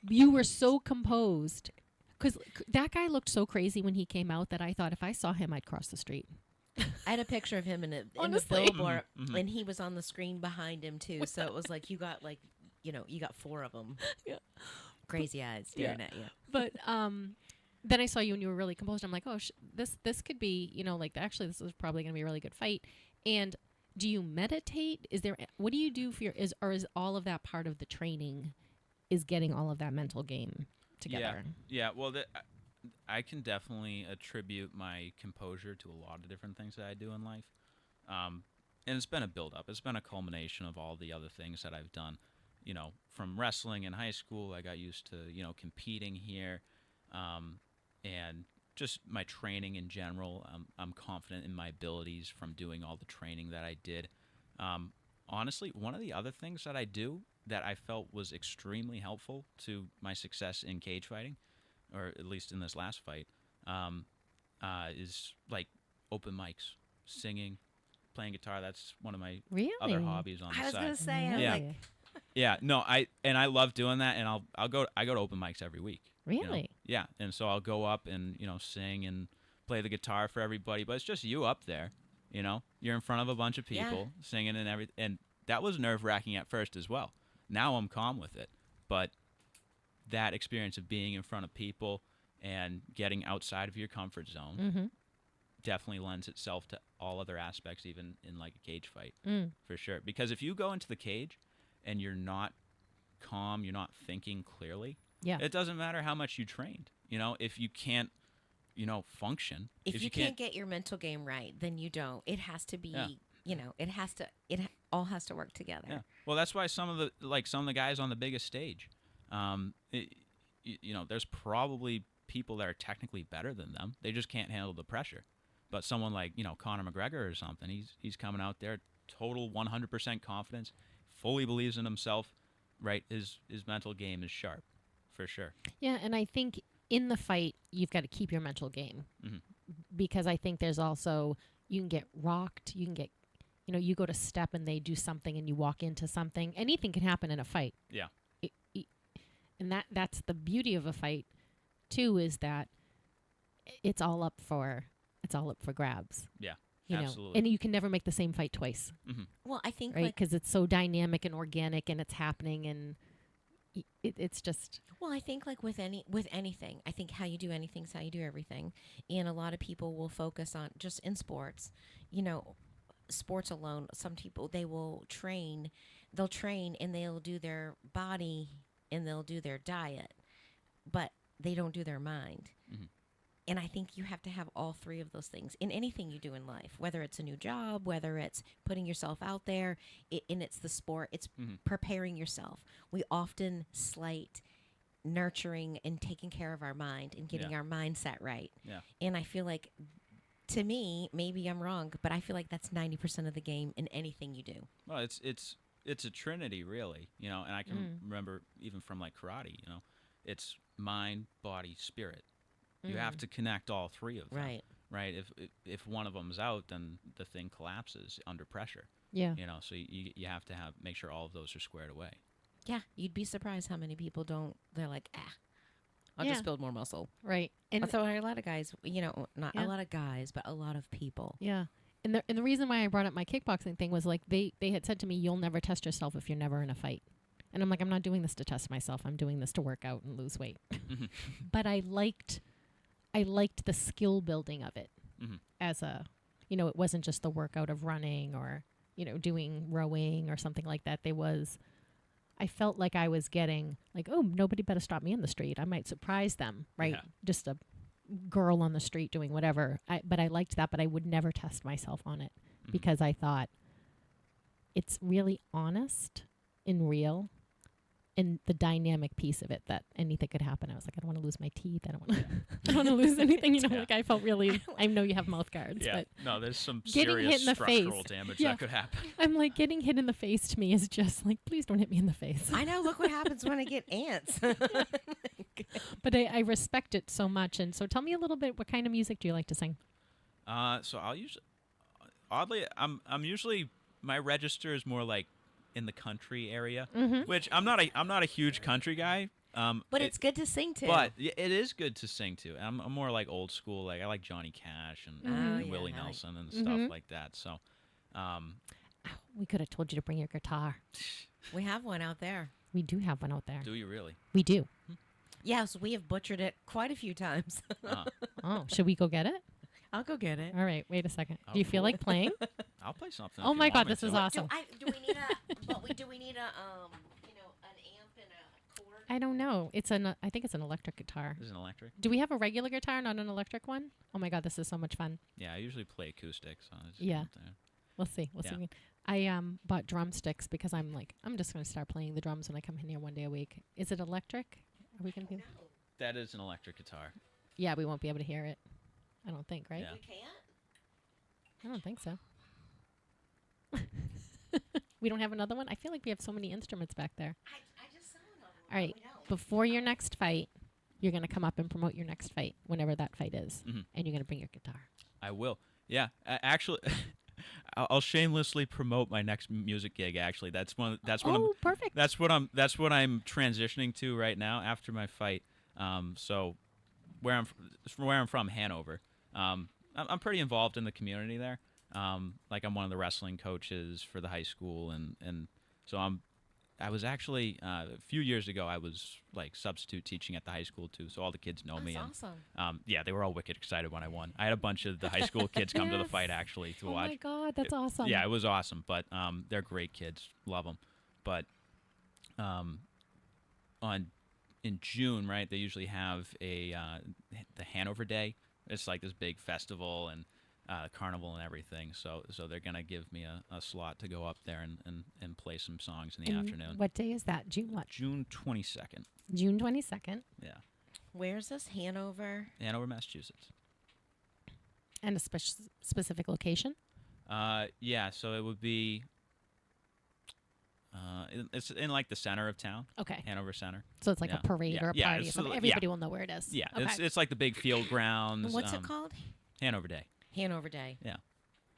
you were so composed, because that guy looked so crazy when he came out that I thought if I saw him, I'd cross the street. I had a picture of him in the Honestly. billboard, Mhm. and he was on the screen behind him too. So it was like you got you got 4 of them. Yeah. Crazy eyes staring at you. But then I saw you and you were really composed. I'm like, oh, this could be, like actually this is probably going to be a really good fight. And do you meditate? What do you do for is all of that part of the training? Is getting all of that mental game together? Yeah. Well, I can definitely attribute my composure to a lot of different things that I do in life, and it's been a build-up. It's been a culmination of all the other things that I've done. From wrestling in high school, I got used to competing here, and just my training in general. I'm confident in my abilities from doing all the training that I did. Honestly, one of the other things that I do that I felt was extremely helpful to my success in cage fighting, or at least in this last fight, is like open mics, singing, playing guitar. That's one of my Really? other hobbies on the I was side. gonna say, I'm Yeah. like, Yeah, no, I love doing that, and I go to open mics every week. Really? Yeah, and so I'll go up and sing and play the guitar for everybody, but it's just you up there. You're in front of a bunch of people singing and everything, and that was nerve-wracking at first as well. Now I'm calm with it, but that experience of being in front of people and getting outside of your comfort zone Mm-hmm. definitely lends itself to all other aspects, even in like a cage fight, for sure. Because if you go into the cage and you're not calm, you're not thinking clearly, Yeah. it doesn't matter how much you trained. If you can't, function. if you can't get your mental game right, then you don't. It has to be, it all has to work together. Yeah. Well, that's why some of the guys on the biggest stage, there's probably people that are technically better than them. They just can't handle the pressure. But someone like Conor McGregor or something, he's coming out there total 100% confidence, fully believes in himself. Right, his mental game is sharp, for sure. Yeah, and I think in the fight you've got to keep your mental game, because I think there's also you can get rocked, you can get. You go to step and they do something and you walk into something. Anything can happen in a fight. Yeah. And that's the beauty of a fight, too, is that it's all up for grabs. Yeah. You Absolutely. know, and you can never make the same fight twice, Well, I think right? Because it's so dynamic and organic and it's happening, and it's just. Well, I think like with anything, I think how you do anything is how you do everything. And a lot of people will focus on just in sports, sports alone. Some people, they'll train and they'll do their body and they'll do their diet, but they don't do their mind. And I think you have to have all 3 of those things in anything you do in life, whether it's a new job, whether it's putting yourself out there, and it's the sport, it's preparing yourself. We often slight nurturing and taking care of our mind and getting our mindset right. Yeah. And I feel like, to me, maybe I'm wrong, but I feel like that's 90% of the game in anything you do. Well, it's a trinity, really. And I can remember even from like karate. It's mind, body, spirit. You have to connect all 3 of them. Right. Right. If one of them's out, then the thing collapses under pressure. Yeah. So you have to make sure all of those are squared away. Yeah, you'd be surprised how many people don't. They're like, I'll just build more muscle. Right. And So a lot of guys, not a lot of guys, but a lot of people. yeah. And the reason why I brought up my kickboxing thing was like they had said to me, you'll never test yourself if you're never in a fight. And I'm like, I'm not doing this to test myself. I'm doing this to work out and lose weight. But I liked the skill building of it as a, it wasn't just the workout of running or, doing rowing or something like that. I felt like I was getting like, oh, nobody better stop me in the street. I might surprise them, right? Yeah. Just a girl on the street doing whatever. But I liked that, but I would never test myself on it because I thought it's really honest and real. And the dynamic piece of it, that anything could happen. I was like, I don't want to lose my teeth. I don't want to lose anything. Like I felt really. I know you have mouth guards, but no, there's some getting hit serious in the structural face. damage Yeah. that could happen. I'm like, getting hit in the face to me is just like, please don't hit me in the face. I know. Look what happens when I get ants. But I respect it so much. And so tell me a little bit, what kind of music do you like to sing? So I'll usually, oddly, I'm usually, my register is more like in the country area, which I'm not a huge country guy, But it's good to sing to. But it is good to sing to. I'm more like old school. Like I like Johnny Cash and Willie Nelson and stuff like that. So, We could have told you to bring your guitar. we have one out there. We do have one out there. do you really? We do. Yes, we have butchered it quite a few times. Oh, should we go get it? I'll go get it. All right, wait a second. Oh, Do you feel cool. like playing? I'll play something. Oh if you my want God, me this to. is awesome. Do we need an amp and a cord? I don't know. I think it's an electric guitar. Is it an electric? Do we have a regular guitar, not an electric one? Oh my God, this is so much fun. Yeah, I usually play acoustic. So I just Yeah. go up there. We'll see. We'll Yeah. see. I bought drumsticks because I'm just going to start playing the drums when I come in here one day a week. Is it electric? Are we going to be? That is an electric guitar. Yeah, we won't be able to hear it. I don't think, right? Yeah. We can't? I don't think so. We don't have another one? I feel like we have so many instruments back there. I just saw another one. All right. We don't. Before your next fight, you're going to come up and promote your next fight, whenever that fight is. Mhm. And you're going to bring your guitar. I will. Yeah, actually, I'll shamelessly promote my next music gig. Actually, that's one. That's what Oh, perfect. That's what I'm transitioning to right now after my fight. So where I'm from, Hanover. I'm pretty involved in the community there. Like I'm one of the wrestling coaches for the high school, and so I was actually a few years ago I was like substitute teaching at the high school too, so all the kids know me. That's And, awesome. yeah, they were all wicked excited when I won. I had a bunch of the high school kids come to the Yes. fight actually to Oh watch. my God, that's awesome. Yeah, it was awesome. But they're great kids, love them. But in June, right? They usually have the Hanover Day. It's like this big festival and carnival and everything. So they're gonna give me a slot to go up there and play some songs in the And afternoon. What day is that? June what? June 22nd. June 22nd. Yeah, Where's this? Hanover? Hanover, Massachusetts. And a specific location? Yeah. So it would be. It's in like the center of town, Okay. Hanover Center. So it's like Yeah. a parade Yeah. or a Yeah, party or it's something. yeah. Everybody will know where it is. Yeah, Okay. it's like the big field grounds. What's it called? Hanover Day. Hanover Day. Yeah.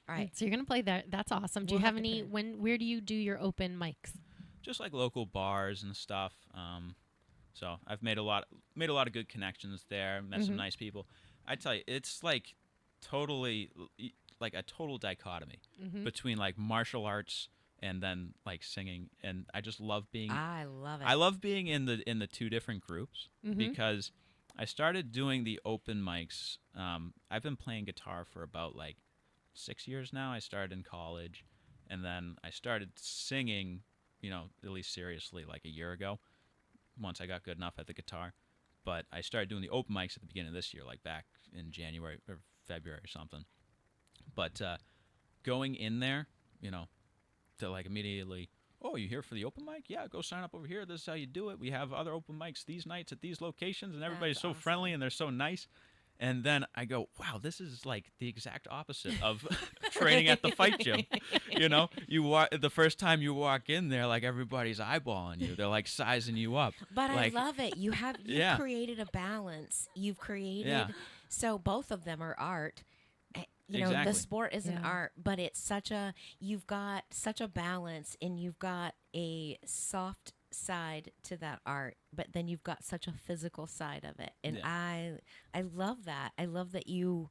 All right. So you're going to play that. That's awesome. Do We'll you have have to any, put it- where do you do your open mics? Just like local bars and stuff. So I've made a lot of good connections there. Met some nice people. I tell you, it's like totally like a total dichotomy between like martial arts and then like singing. And I just love being. I love it. I love being in the two different groups because I started doing the open mics. I've been playing guitar for about like 6 years now. I started in college, and then I started singing, at least seriously, like a year ago, once I got good enough at the guitar. But I started doing the open mics at the beginning of this year, like back in January or February or something. But going in there, to like immediately, oh, you here for the open mic? Yeah, go sign up over here. This is how you do it. We have other open mics these nights at these locations, and everybody's That's so awesome. friendly and they're so nice. And then I go, wow, this is like the exact opposite of training at the fight gym. The first time you walk in there, like everybody's eyeballing you. They're like sizing you up. But like, I love it. You've Yeah. created a balance. You've created Yeah. so both of them are art. The Exactly. sport is an Yeah. art, but it's you've got such a balance, and you've got a soft side to that art, but then you've got such a physical side of it. And Yeah. I love that. I love that you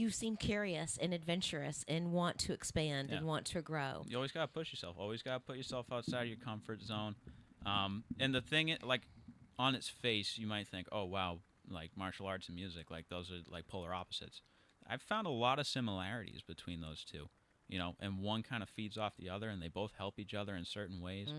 seem curious and adventurous and want to expand and Yeah. want to grow. You always gotta push yourself. Always gotta put yourself outside of your comfort zone. And the thing, like, on its face, you might think, oh wow, like martial arts and music, like those are like polar opposites. I've found a lot of similarities between those two, and one kind of feeds off the other, and they both help each other in certain ways,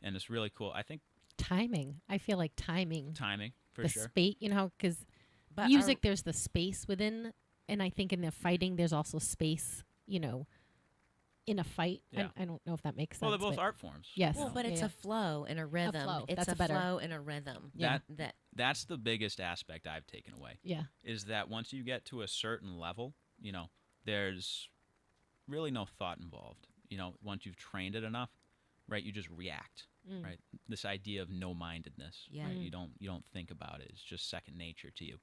and it's really cool. I think Timing. I feel like timing. timing for The sure. space, because But music, there's the space within, and I think in the fighting, there's also space, in a fight. Yeah. I don't know if that makes sense. Well, they're both but art forms. Yes. Well, but it's Yeah. a flow and a rhythm. flow. It's That's a a better- flow and a rhythm. Yeah. That's the biggest aspect I've taken away. Yeah. Is that once you get to a certain level, there's really no thought involved. Once you've trained it enough, right, you just react, right? This idea of no-mindedness, Yeah. right? You don't think about it. It's just second nature to you.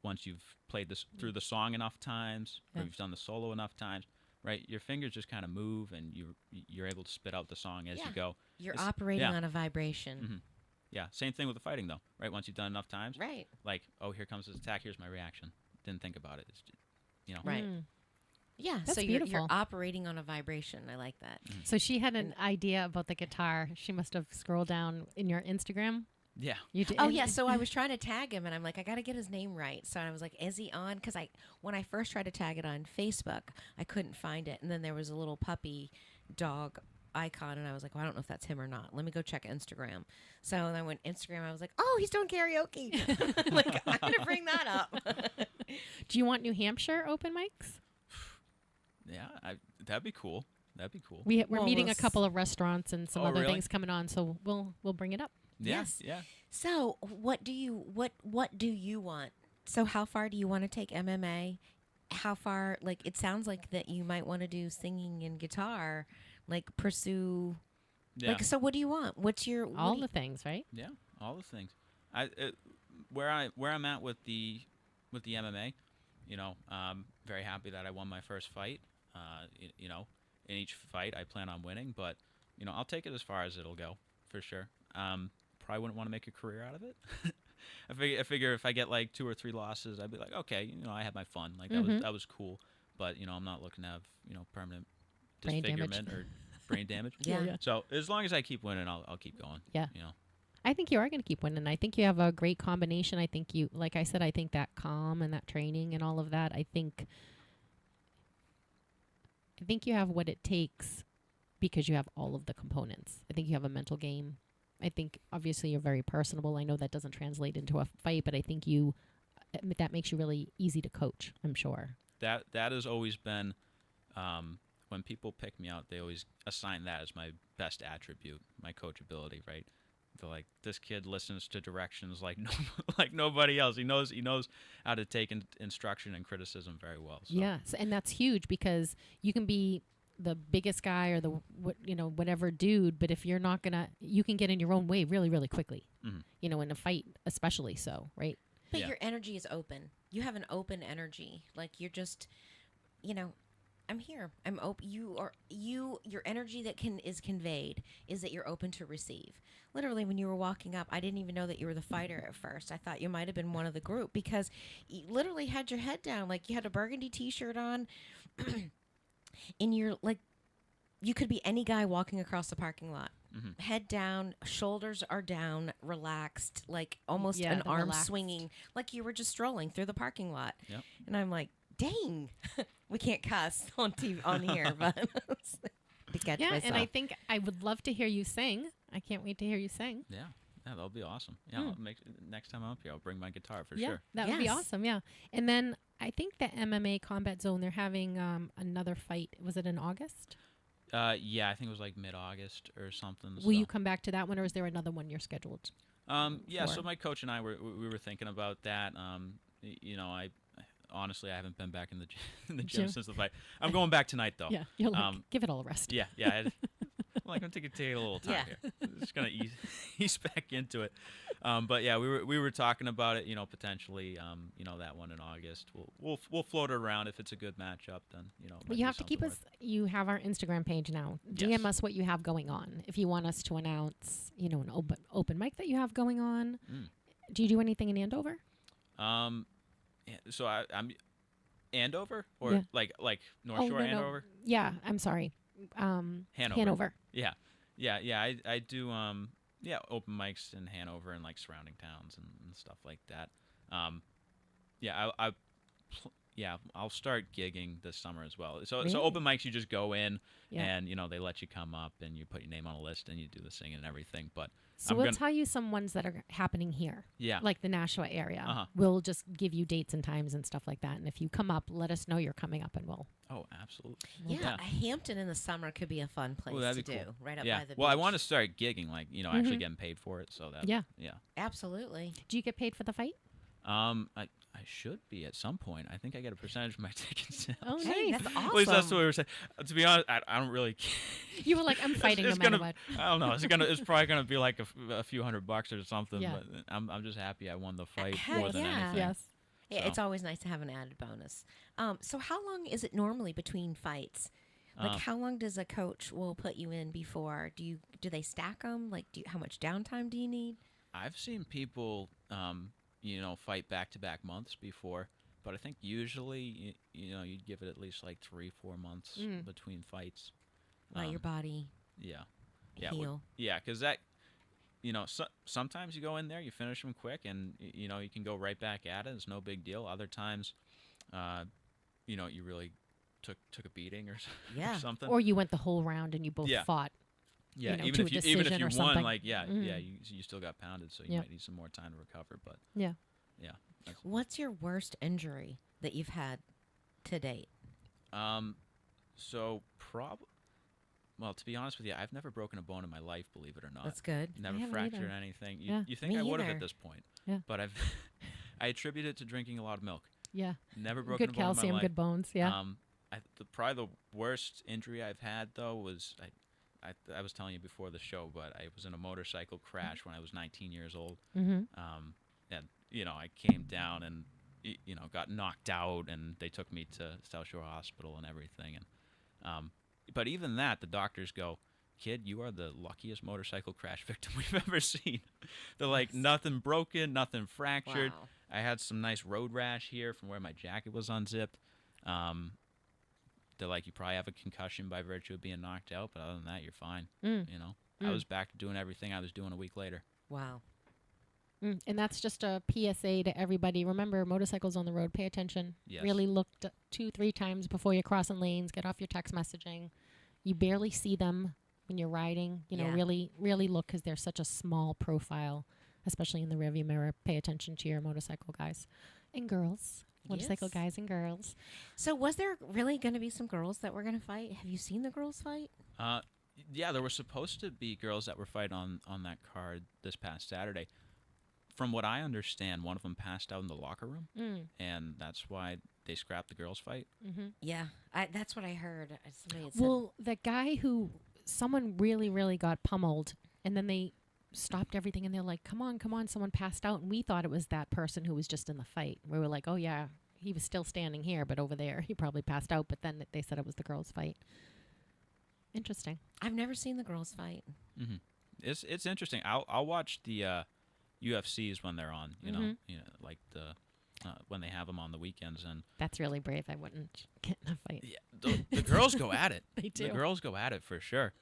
Once you've played this through the song enough times, or Yeah. you've done the solo enough times, right? Your fingers just kind of move, and you're able to spit out the song as you go. You're It's- operating yeah. on a vibration. Mhm. Yeah, same thing with the fighting, though, right? Once you've done enough times, Right. like, oh, here comes this attack, here's my reaction. Didn't think about it. It's just, Right. Mm. Yeah. That's so you're beautiful. operating on a vibration. I like that. So she had an idea about the guitar. She must have scrolled down in your Instagram. Yeah. You did. Oh yeah, so I was trying to tag him, and I'm like, I got to get his name right. So I was like, is he on? Because when I first tried to tag it on Facebook, I couldn't find it, and then there was a little puppy dog icon, and I was like, well, I don't know if that's him or not. Let me go check Instagram. So then I went Instagram. I was like, oh, he's doing karaoke. Like, I'm gonna bring that up. Do you want New Hampshire open mics? Yeah, that'd be cool. That'd be cool. We're Well, meeting we'll a couple of restaurants and some Oh, other really? things coming on, so we'll bring it up. Yeah, Yes. yeah. So what do you want? So how far do you want to take MMA? How far? Like, it sounds like that you might want to do singing and guitar, like pursue. Yeah. Like, so what do you want? What's your All the things, right? Yeah, all the things. Where I'm at with the MMA, I'm very happy that I won my first fight. In each fight I plan on winning, but I'll take it as far as it'll go for sure. Probably wouldn't want to make a career out of it. I figure if I get like 2 or 3 losses, I'd be like, okay, I had my fun. Like that was cool, but I'm not looking to have permanent Brain damage. disfigurement or brain damage. Yeah. So as long as I keep winning, I'll keep going. Yeah. You know. I think you are going to keep winning. I think you have a great combination. I think you, like I said, I think that calm and that training and all of that, I think you have what it takes because you have all of the components. I think you have a mental game. I think obviously you're very personable. I know that doesn't translate into a fight, but I think that makes you really easy to coach, I'm sure. That has always been when people pick me out, they always assign that as my best attribute, my coachability, right? They're like, this kid listens to directions like nobody else. He knows how to take instruction and criticism very well. So. Yes, and that's huge because you can be the biggest guy or the whatever dude, but if you're not you can get in your own way really, really quickly. Mm-hmm. In a fight, especially so, right? But Yeah. your energy is open. You have an open energy. Like, you're just, I'm here. I'm open. Your energy that is conveyed is that you're open to receive. Literally, when you were walking up, I didn't even know that you were the fighter at first. I thought you might have been one of the group because you literally had your head down. Like, you had a burgundy t-shirt on. And you're like, you could be any guy walking across the parking lot. Mm-hmm. Head down, shoulders are down, relaxed, like almost Yeah, an the arm relaxed. swinging, like you were just strolling through the parking lot. Yep. And I'm like, dang, we can't cuss on TV on here, but to catch Yeah, myself. and I think I would love to hear you sing. I can't wait to hear you sing. Yeah, that'll be awesome. Yeah, I'll next time I'm up here, I'll bring my guitar for Yeah, sure. that would be Yes. awesome. Yeah, and then I think the MMA Combat Zone, they're having another fight. Was it in August? Yeah, I think it was like mid-August or something. Will you come back to that one, or is there another one you're scheduled? Yeah, so for? my coach and I we were thinking about that. I honestly I haven't been back in the gym Gym. since the fight. I'm going back tonight though. Yeah, you're like, give it all a rest. Yeah. I'm gonna take a little time here. Just gonna ease back into it. But yeah, we were talking about it. Potentially. That one in August. We'll float it around if it's a good matchup. Then it But might you be have to keep something us. You have our Instagram page now. DM Yes. us what you have going on. If you want us to announce, an open mic that you have going on. Do you do anything in Andover? yeah, so I'm Andover or Yeah. like North Shore Andover. Yeah, I'm sorry. Hanover. Yeah. I do open mics in Hanover and like surrounding towns and stuff like that. I'll start gigging this summer as well. So Really? open mics, you just go in Yeah. and they let you come up and you put your name on a list and you do the singing and everything. But So I'm we'll gonna- tell you some ones that are happening here. Yeah. Like the Nashua area. Uh-huh. We'll just give you dates and times and stuff like that. And if you come up, let us know you're coming up and we'll. Oh, absolutely. yeah, Hampton in the summer could be a fun place Ooh, that'd to be do, cool. right up Yeah. by the Well, I beach. want to start gigging, like actually getting paid for it. So that Yeah. Absolutely. Do you get paid for the fight? I should be at some point. I think I get a percentage of my ticket sales. Oh, Hey, nice. that's At least that's awesome. what we were saying. To be honest, I don't really. You were like, I'm fighting it's no matter gonna, what. I don't know. It's probably gonna be like a few $100 or something. Yeah. But I'm just happy I won the fight Heck more than yeah. anything. Yes. Yeah, So, it's always nice to have an added bonus. So how long is it normally between fights? Like, how long does a coach will put you in before? Do they stack them? Like, how much downtime do you need? I've seen people, fight back-to-back months before, but I think usually, you'd give it at least like 3-4 months between fights. Let your body Yeah. heal. Yeah, because that, sometimes you go in there, you finish them quick, and, you can go right back at it. It's no big deal. Other times, you really took a beating or Yeah. something. Or you went the whole round and you both Yeah. fought. Yeah, to a even if decision you or won, something. like you still got pounded, so you might need some more time to recover. But Yeah. yeah. What's your worst injury that you've had to date? So well, to be honest with you, I've never broken a bone in my life, believe it or not. That's good. Never I haven't fractured either. anything. Yeah. You think Me I would have either. at this point? Yeah. But I attribute it to drinking a lot of milk. Yeah. Never broken Good a bone in my calcium, life. good bones. Yeah. Probably the worst injury I've had though was I was telling you before the show, but I was in a motorcycle crash when I was 19 years old. Mm-hmm. And I came down and got knocked out, and they took me to South Shore Hospital and everything. And but even that, the doctors go, "Kid, you are the luckiest motorcycle crash victim we've ever seen." They're like, nothing broken, nothing fractured. Wow. I had some nice road rash here from where my jacket was unzipped. They're like, you probably have a concussion by virtue of being knocked out, but other than that, you're fine. I was back to doing everything I was doing a week later. Wow. And that's just a PSA to everybody. Remember, motorcycles on the road, pay attention. Yes. Really look 2-3 times before you're crossing lanes. Get off your text messaging. You barely see them when you're riding. Yeah. Really, really look, because they're such a small profile, especially in the rearview mirror. Pay attention to your motorcycle guys and girls. Motorcycle Yes. guys and girls. So was there really going to be some girls that were going to fight? Have you seen the girls fight? Yeah, there were supposed to be girls that were fighting on that card this past Saturday. From what I understand, one of them passed out in the locker room, and that's why they scrapped the girls' fight. Mm-hmm. Yeah, that's what I heard. Somebody had said. Well, the guy who someone really, really got pummeled, and then they stopped everything, and they're like, come on, someone passed out. And we thought it was that person who was just in the fight. We were like, oh, yeah, he was still standing here, but over there, he probably passed out. But then they said it was the girls' fight. Interesting. I've never seen the girls fight. Mm-hmm. It's interesting. I'll watch the UFCs when they're on, like when they have them on the weekends. And That's really brave. I wouldn't get in a fight. yeah, the girls go at it. They do. The girls go at it for sure.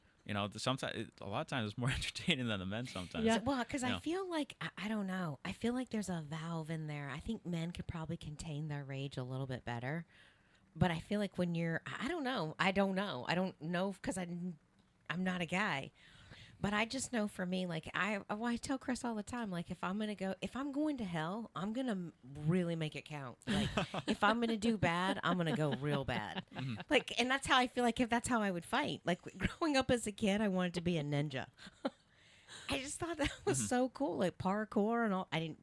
Sometimes a lot of times it's more entertaining than the men sometimes. Yeah. Well, because Yeah. I feel like, I don't know. I feel like there's a valve in there. I think men could probably contain their rage a little bit better. But I feel like when you're, I don't know. I don't know because I'm not a guy. But I just know for me, like I tell Chris all the time, like if I'm going to hell, I'm going to really make it count. Like if I'm going to do bad, I'm going to go real bad. Like, and that's how I feel like if that's how I would fight. Like growing up as a kid, I wanted to be a ninja. I just thought that was so cool, like parkour and all. We didn't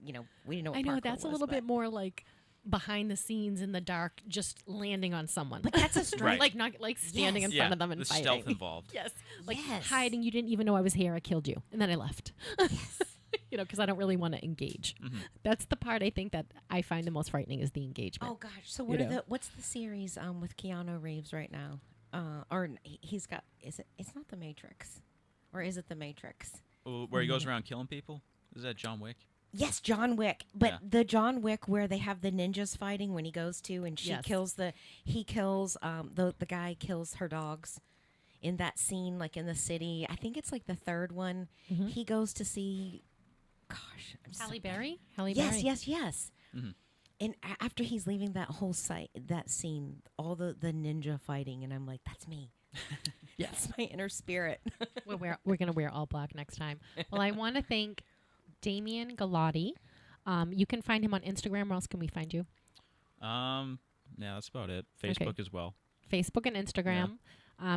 know what I know, parkour that's a was, little but- bit more like behind the scenes in the dark, just landing on someone. But that's a strength. Right. Like not like standing in Yes. front of them and the fighting. stealth involved. Yes. Like Yes. hiding. You didn't even know I was here. I killed you. And then I left. Because I don't really want to engage. That's the part I think that I find the most frightening is the engagement. Oh gosh! So You know. what's the series with Keanu Reeves right now? He's got it's not The Matrix, or is it The Matrix? Where he goes around killing people? Is that John Wick? Yes, John Wick. But Yeah. the John Wick where they have the ninjas fighting when he goes to and Yes. the guy kills her dogs in that scene, like in the city. I think it's like the third one. He goes to see. Gosh, I'm so Halle Berry? Halle Yes, Berry. yes. And after he's leaving that whole that scene, all the ninja fighting, and I'm like, that's me. That's my inner spirit. We're going to wear all black next time. Well, I want to thank Damien Galotti. You can find him on Instagram. Where else can we find you? Yeah, that's about it. Facebook as well. Facebook and Instagram.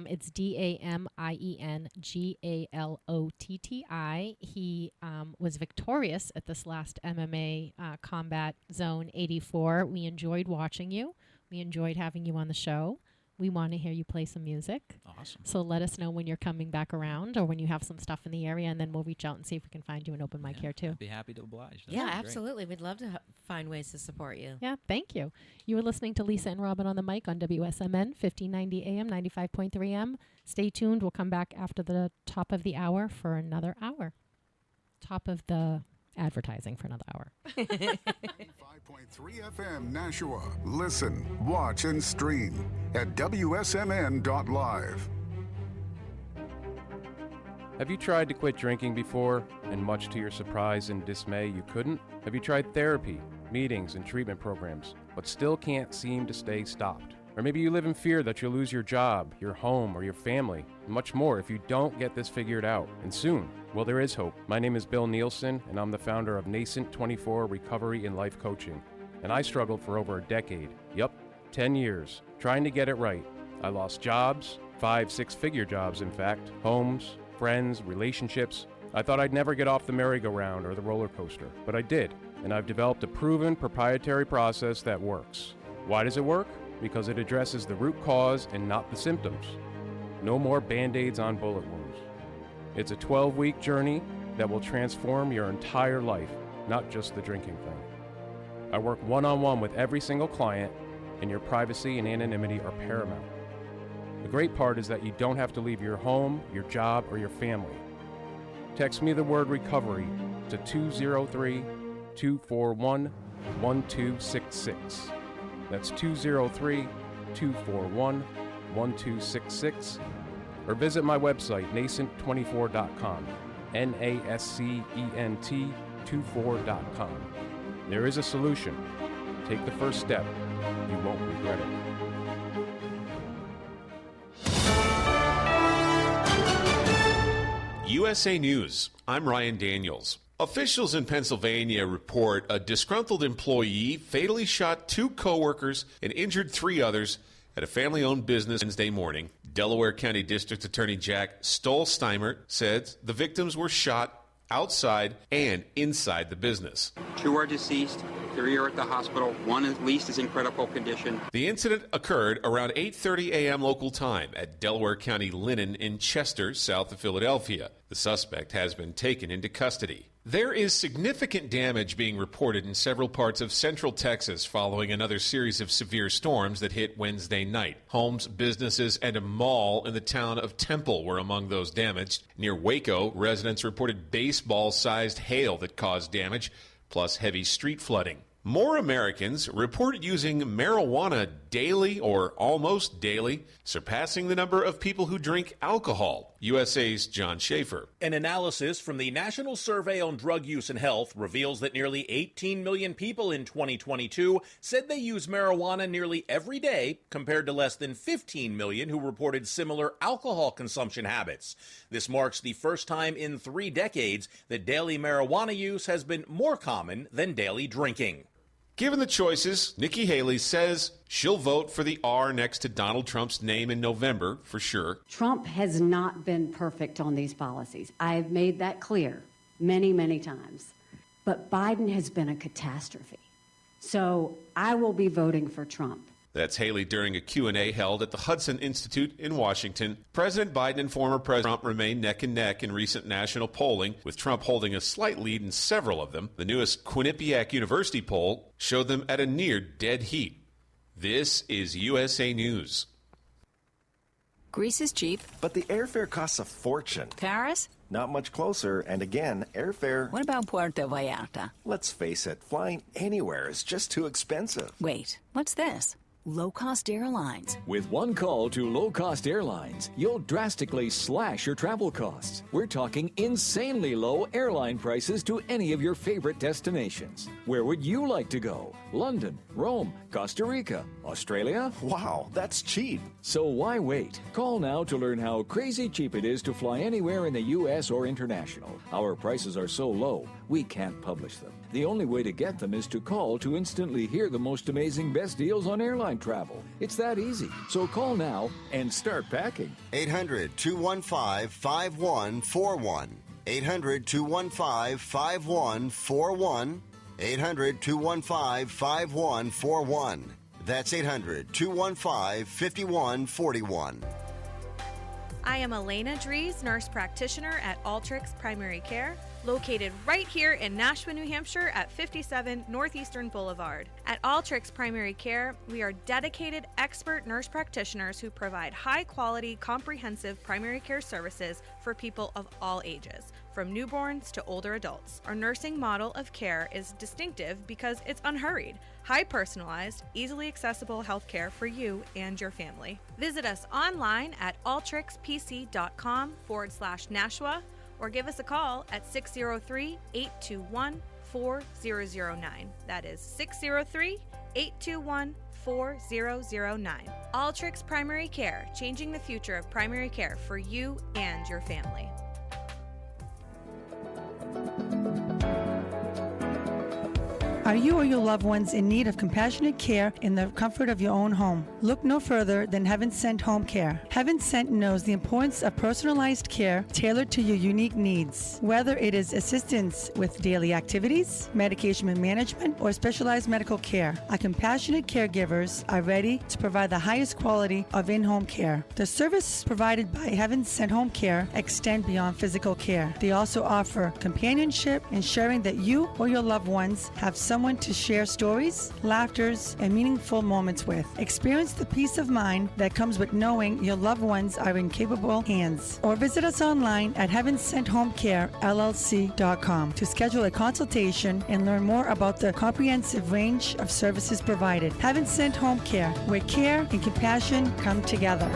It's Damien Galotti. He was victorious at this last MMA Combat Zone 84. We enjoyed watching you. We enjoyed having you on the show. we want to hear you play some music. Awesome. So let us know when you're coming back around or when you have some stuff in the area, and then we'll reach out and see if we can find you an open mic here too. I'd be happy to oblige. That Yeah, sounds great. absolutely. We'd love to find ways to support you. Yeah, thank you. You were listening to Lisa and Robin on the mic on WSMN 1590 AM, 95.3 M. Stay tuned. We'll come back after the top of the hour for another hour. Top of the advertising for another hour. 5.3 FM Nashua. Listen, watch, and stream at WSMN.live. Have you tried to quit drinking before, and much to your surprise and dismay, you couldn't? Have you tried therapy, meetings, and treatment programs, but still can't seem to stay stopped? Or maybe you live in fear that you'll lose your job, your home, or your family, and much more if you don't get this figured out, and soon. Well, there is hope. My name is Bill Nielsen, and I'm the founder of Nascent 24 Recovery and Life Coaching. And I struggled for over a decade. Yup, 10 years, trying to get it right. I lost jobs, 5 6-figure jobs in fact, homes, friends, relationships. I thought I'd never get off the merry-go-round or the roller coaster, but I did. And I've developed a proven proprietary process that works. Why does it work? Because it addresses the root cause and not the symptoms. No more Band-Aids on bullet wounds. It's a 12-week journey that will transform your entire life, not just the drinking thing. I work one-on-one with every single client, and your privacy and anonymity are paramount. The great part is that you don't have to leave your home, your job, or your family. Text me the word recovery to 203-241-1266. That's 203-241-1266. Or visit my website, nascent24.com, NASCENT24.com. There is a solution. Take the first step. You won't regret it. USA News. I'm Ryan Daniels. Officials in Pennsylvania report a disgruntled employee fatally shot 2 coworkers and injured 3 others at a family-owned business Wednesday morning. Delaware County District Attorney Jack Stolzheimer said the victims were shot outside and inside the business. 2 are deceased, 3 are at the hospital, 1 at least is in critical condition. The incident occurred around 8:30 a.m. local time at Delaware County Linen in Chester, south of Philadelphia. The suspect has been taken into custody. There is significant damage being reported in several parts of central Texas following another series of severe storms that hit Wednesday night. Homes, businesses, and a mall in the town of Temple were among those damaged. Near Waco, residents reported baseball-sized hail that caused damage, plus heavy street flooding. More Americans report using marijuana daily or almost daily, surpassing the number of people who drink alcohol. USA's John Schaefer. An analysis from the National Survey on Drug Use and Health reveals that nearly 18 million people in 2022 said they use marijuana nearly every day, compared to less than 15 million who reported similar alcohol consumption habits. This marks the first time in 3 decades that daily marijuana use has been more common than daily drinking. Given the choices, Nikki Haley says she'll vote for the R next to Donald Trump's name in November for sure. Trump has not been perfect on these policies. I have made that clear many, many times. But Biden has been a catastrophe. So I will be voting for Trump. That's Haley during a Q&A held at the Hudson Institute in Washington. President Biden and former President Trump remain neck and neck in recent national polling, with Trump holding a slight lead in several of them. The newest Quinnipiac University poll showed them at a near dead heat. This is USA News. Greece is cheap. But the airfare costs a fortune. Paris? Not much closer, and again, airfare... What about Puerto Vallarta? Let's face it, flying anywhere is just too expensive. Wait, what's this? Low-cost airlines. With one call to low-cost airlines, you'll drastically slash your travel costs. We're talking insanely low airline prices to any of your favorite destinations. Where would you like to go? London, Rome, Costa Rica, Australia? Wow, that's cheap. So why wait? Call now to learn how crazy cheap it is to fly anywhere in the U.S. or international. Our prices are so low, we can't publish them. The only way to get them is to call to instantly hear the most amazing best deals on airline travel. It's that easy. So call now and start packing. 800-215-5141. 800-215-5141. 800-215-5141. That's 800-215-5141. I am Elena Dries, nurse practitioner at Altrix Primary Care, located right here in Nashua, New Hampshire at 57 Northeastern Boulevard. At Altrix Primary Care, we are dedicated expert nurse practitioners who provide high-quality, comprehensive primary care services for people of all ages, from newborns to older adults. Our nursing model of care is distinctive because it's unhurried, high-personalized, easily accessible healthcare for you and your family. Visit us online at altrixpc.com/Nashua or give us a call at 603-821-4009. That is 603-821-4009. Altrix Primary Care, changing the future of primary care for you and your family. Are you or your loved ones in need of compassionate care in the comfort of your own home? Look no further than Heaven Sent Home Care. Heaven Sent knows the importance of personalized care tailored to your unique needs. Whether it is assistance with daily activities, medication management, or specialized medical care, our compassionate caregivers are ready to provide the highest quality of in-home care. The service provided by Heaven Sent Home Care extend beyond physical care. They also offer companionship, ensuring that you or your loved ones have someone to share stories, laughters, and meaningful moments with. Experience the peace of mind that comes with knowing your loved ones are in capable hands. Or visit us online at heavensenthomecarellc.com to schedule a consultation and learn more about the comprehensive range of services provided. Heaven Sent Home Care, where care and compassion come together.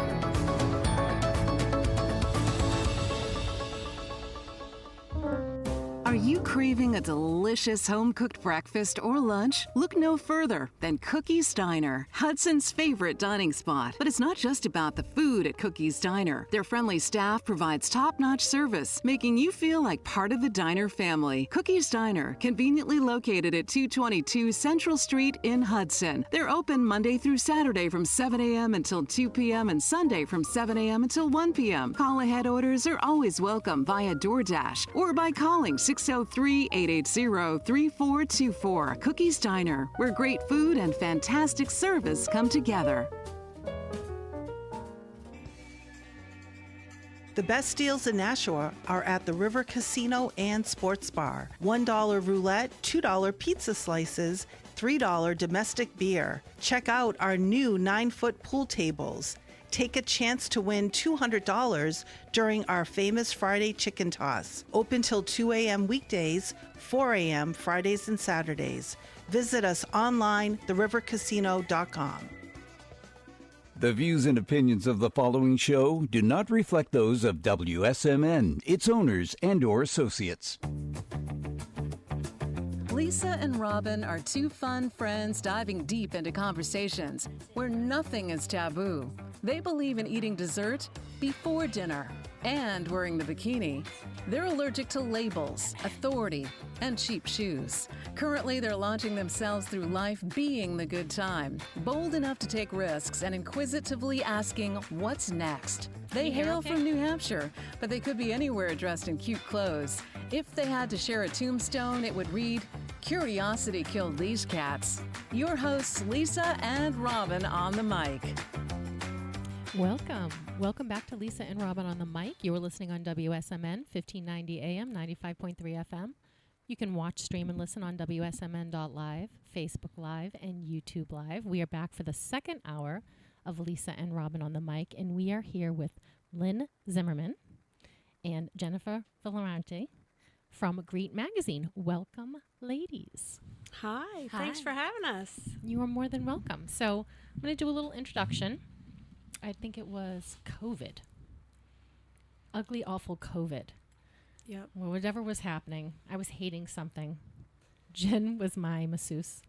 Are you craving a delicious home-cooked breakfast or lunch? Look no further than Cookie's Diner, Hudson's favorite dining spot. But it's not just about the food at Cookie's Diner. Their friendly staff provides top-notch service, making you feel like part of the diner family. Cookie's Diner, conveniently located at 222 Central Street in Hudson. They're open Monday through Saturday from 7 a.m. until 2 p.m. and Sunday from 7 a.m. until 1 p.m. Call-ahead orders are always welcome via DoorDash or by calling 603-880-3424. Cookie's Diner, where great food and fantastic service come together. The best deals in Nashua are at the River Casino and Sports Bar. $1 roulette, $2 pizza slices, $3 domestic beer. Check out our new 9-foot pool tables. Take a chance to win $200 during our famous Friday chicken toss. Open till 2 a.m. weekdays, 4 a.m. Fridays and Saturdays. Visit us online, therivercasino.com. The views and opinions of the following show do not reflect those of WSMN, its owners, and/or associates. Lisa and Robin are two fun friends diving deep into conversations where nothing is taboo. They believe in eating dessert before dinner and wearing the bikini. They're allergic to labels, authority, and cheap shoes. Currently, they're launching themselves through life being the good time, bold enough to take risks and inquisitively asking, what's next? They hail from New Hampshire, but they could be anywhere dressed in cute clothes. If they had to share a tombstone, it would read, "Curiosity killed these cats." Your hosts, Lisa and Robin on the mic. Welcome back to Lisa and Robin on the mic. You are listening on WSMN 1590 AM, 95.3 FM. You can watch, stream, and listen on WSMN.live, Facebook Live, and YouTube Live. We are back for the second hour of Lisa and Robin on the mic, and we are here with Lynn Zimmerman and Jennifer Villarante from Greet Magazine. Welcome, ladies. Hi. Thanks for having us. You are more than welcome. So I'm going to do a little introduction. I think it was COVID. Ugly, awful COVID. Yep. Well, whatever was happening, I was hating something. Jen was my masseuse.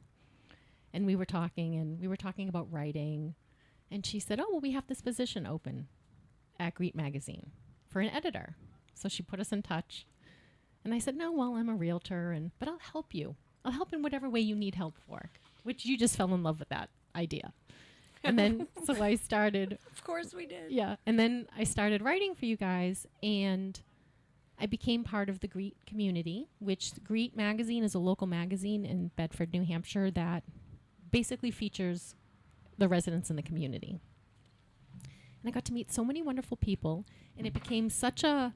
And we were talking about writing. And she said, oh, well, we have this position open at Greet Magazine for an editor. So she put us in touch. And I said, no, well, I'm a realtor, but I'll help you. I'll help in whatever way you need help for, which you just fell in love with that idea. And then, so I started. Of course we did. Yeah. And then I started writing for you guys, and I became part of the Greet community, which Greet Magazine is a local magazine in Bedford, New Hampshire that basically features the residents in the community. And I got to meet so many wonderful people, and it became such a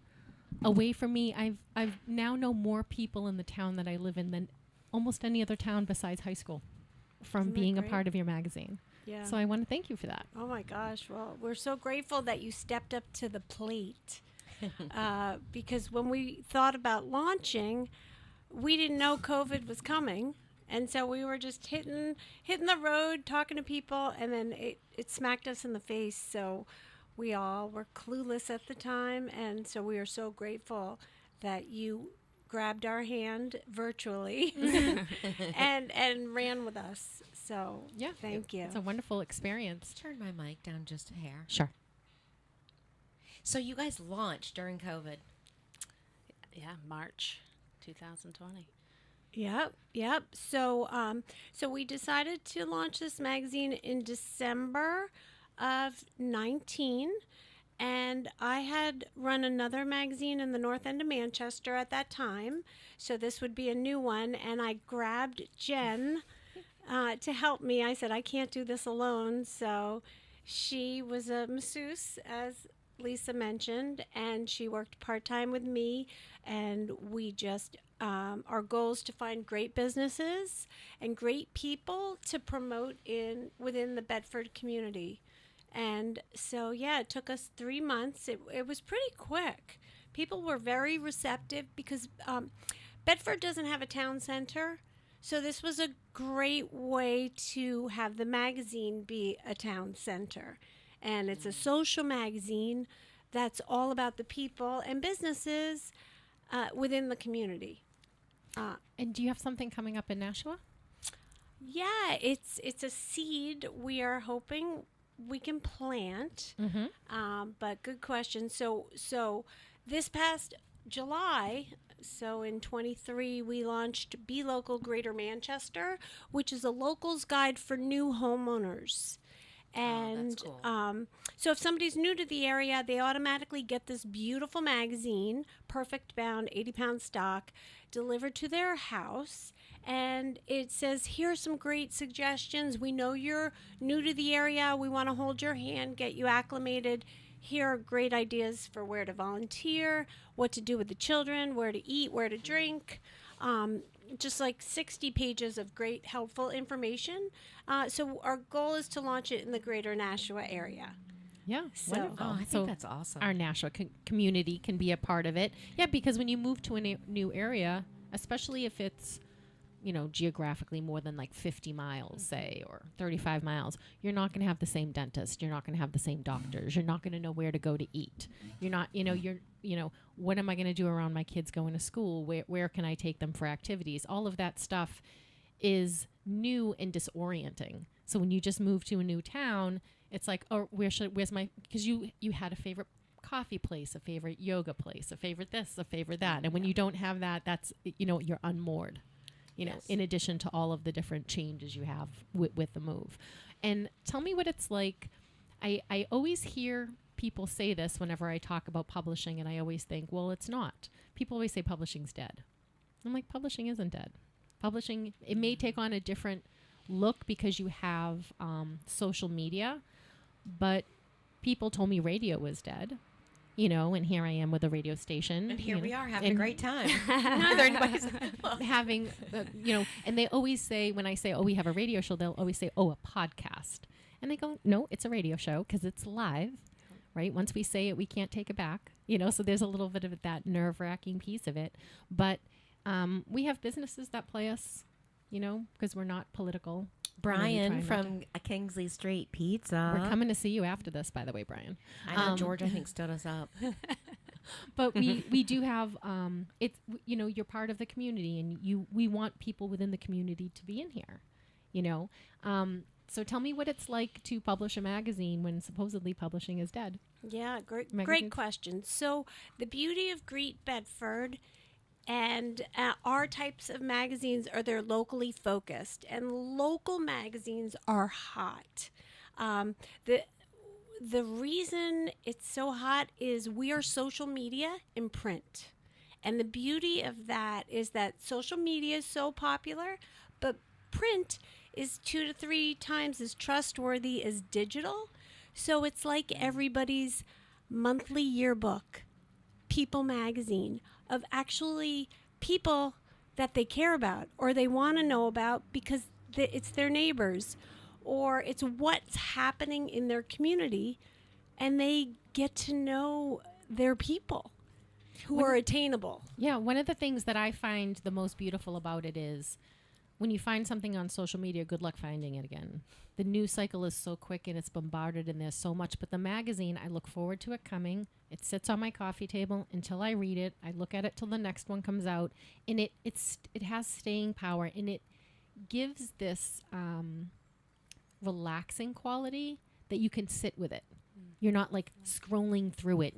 way for me. I've now know more people in the town that I live in than almost any other town besides high school from Isn't that being a great? part of your magazine. Yeah. So I want to thank you for that. Oh my gosh. Well, we're so grateful that you stepped up to the plate. Because when we thought about launching, we didn't know COVID was coming. And so we were just hitting the road, talking to people, and then it smacked us in the face. So we all were clueless at the time. And so we are so grateful that you grabbed our hand virtually and ran with us. So Yeah. thank you. It's a wonderful experience. Turn my mic down just a hair. Sure. So you guys launched during COVID. Yeah, March 2020. Yep. So we decided to launch this magazine in December of 19, and I had run another magazine in the north end of Manchester at that time, so this would be a new one, and I grabbed Jen to help me. I said, I can't do this alone, so she was a masseuse, as Lisa mentioned, and she worked part-time with me, and we just our goal is to find great businesses and great people to promote within the Bedford community. And so it took us 3 months. It was pretty quick. People were very receptive because Bedford doesn't have a town center, so this was a great way to have the magazine be a town center. And it's a social magazine that's all about the people and businesses within the community. And do you have something coming up in Nashua? Yeah, it's a seed we are hoping we can plant. But good question. So this past July, so in 23, we launched Be Local Greater Manchester, which is a locals guide for new homeowners. And that's cool. so if somebody's new to the area, they automatically get this beautiful magazine, perfect bound, 80-pound stock, delivered to their house. And it says, here are some great suggestions. We know you're new to the area. We want to hold your hand, get you acclimated. Here are great ideas for where to volunteer, what to do with the children, where to eat, where to drink. Just like 60 pages of great, helpful information. So our goal is to launch it in the greater Nashua area. Yeah, So- wonderful. I think that's awesome. Our Nashua community can be a part of it. Yeah, because when you move to a new area, especially if it's, geographically more than like 50 miles, say, or 35 miles, you're not going to have the same dentist. You're not going to have the same doctors. You're not going to know where to go to eat. You're not, what am I going to do around my kids going to school? Where can I take them for activities? All of that stuff is new and disorienting. So when you just move to a new town, it's like, oh, where's my, because you had a favorite coffee place, a favorite yoga place, a favorite this, a favorite that. And when you don't have that, that's, you're unmoored, in addition to all of the different changes you have with the move. And tell me what it's like. I always hear people say this whenever I talk about publishing, and I always think, well, it's not. People always say publishing's dead. I'm like, publishing isn't dead. Publishing, it may take on a different look because you have social media, but people told me radio was dead, and here I am with a radio station. And here we are having a great time. Having, and they always say, when I say, oh, we have a radio show, they'll always say, oh, a podcast. And I go, no, it's a radio show because it's live, right? Once we say it, we can't take it back, so there's a little bit of that nerve-wracking piece of it. But we have businesses that play us, because we're not political. Brian from Kingsley Street Pizza. We're coming to see you after this, by the way, Brian. I know George, I think, stood us up. But we do have, it's, you're part of the community, and we want people within the community to be in here, So tell me what it's like to publish a magazine when supposedly publishing is dead. Yeah, great question. So the beauty of Greet Bedford and our types of magazines are they're locally focused, and local magazines are hot. The reason it's so hot is we are social media in print. And the beauty of that is that social media is so popular, but print is 2 to 3 times as trustworthy as digital. So it's like everybody's monthly yearbook, People magazine, of actually people that they care about or they want to know about because it's their neighbors or it's what's happening in their community, and they get to know their people who are attainable. Yeah, one of the things that I find the most beautiful about it is when you find something on social media, good luck finding it again. The news cycle is so quick and it's bombarded and there's so much. But the magazine, I look forward to it coming. It sits on my coffee table until I read it. I look at it till the next one comes out. And it has staying power, and it gives this relaxing quality that you can sit with it. You're not like scrolling through it,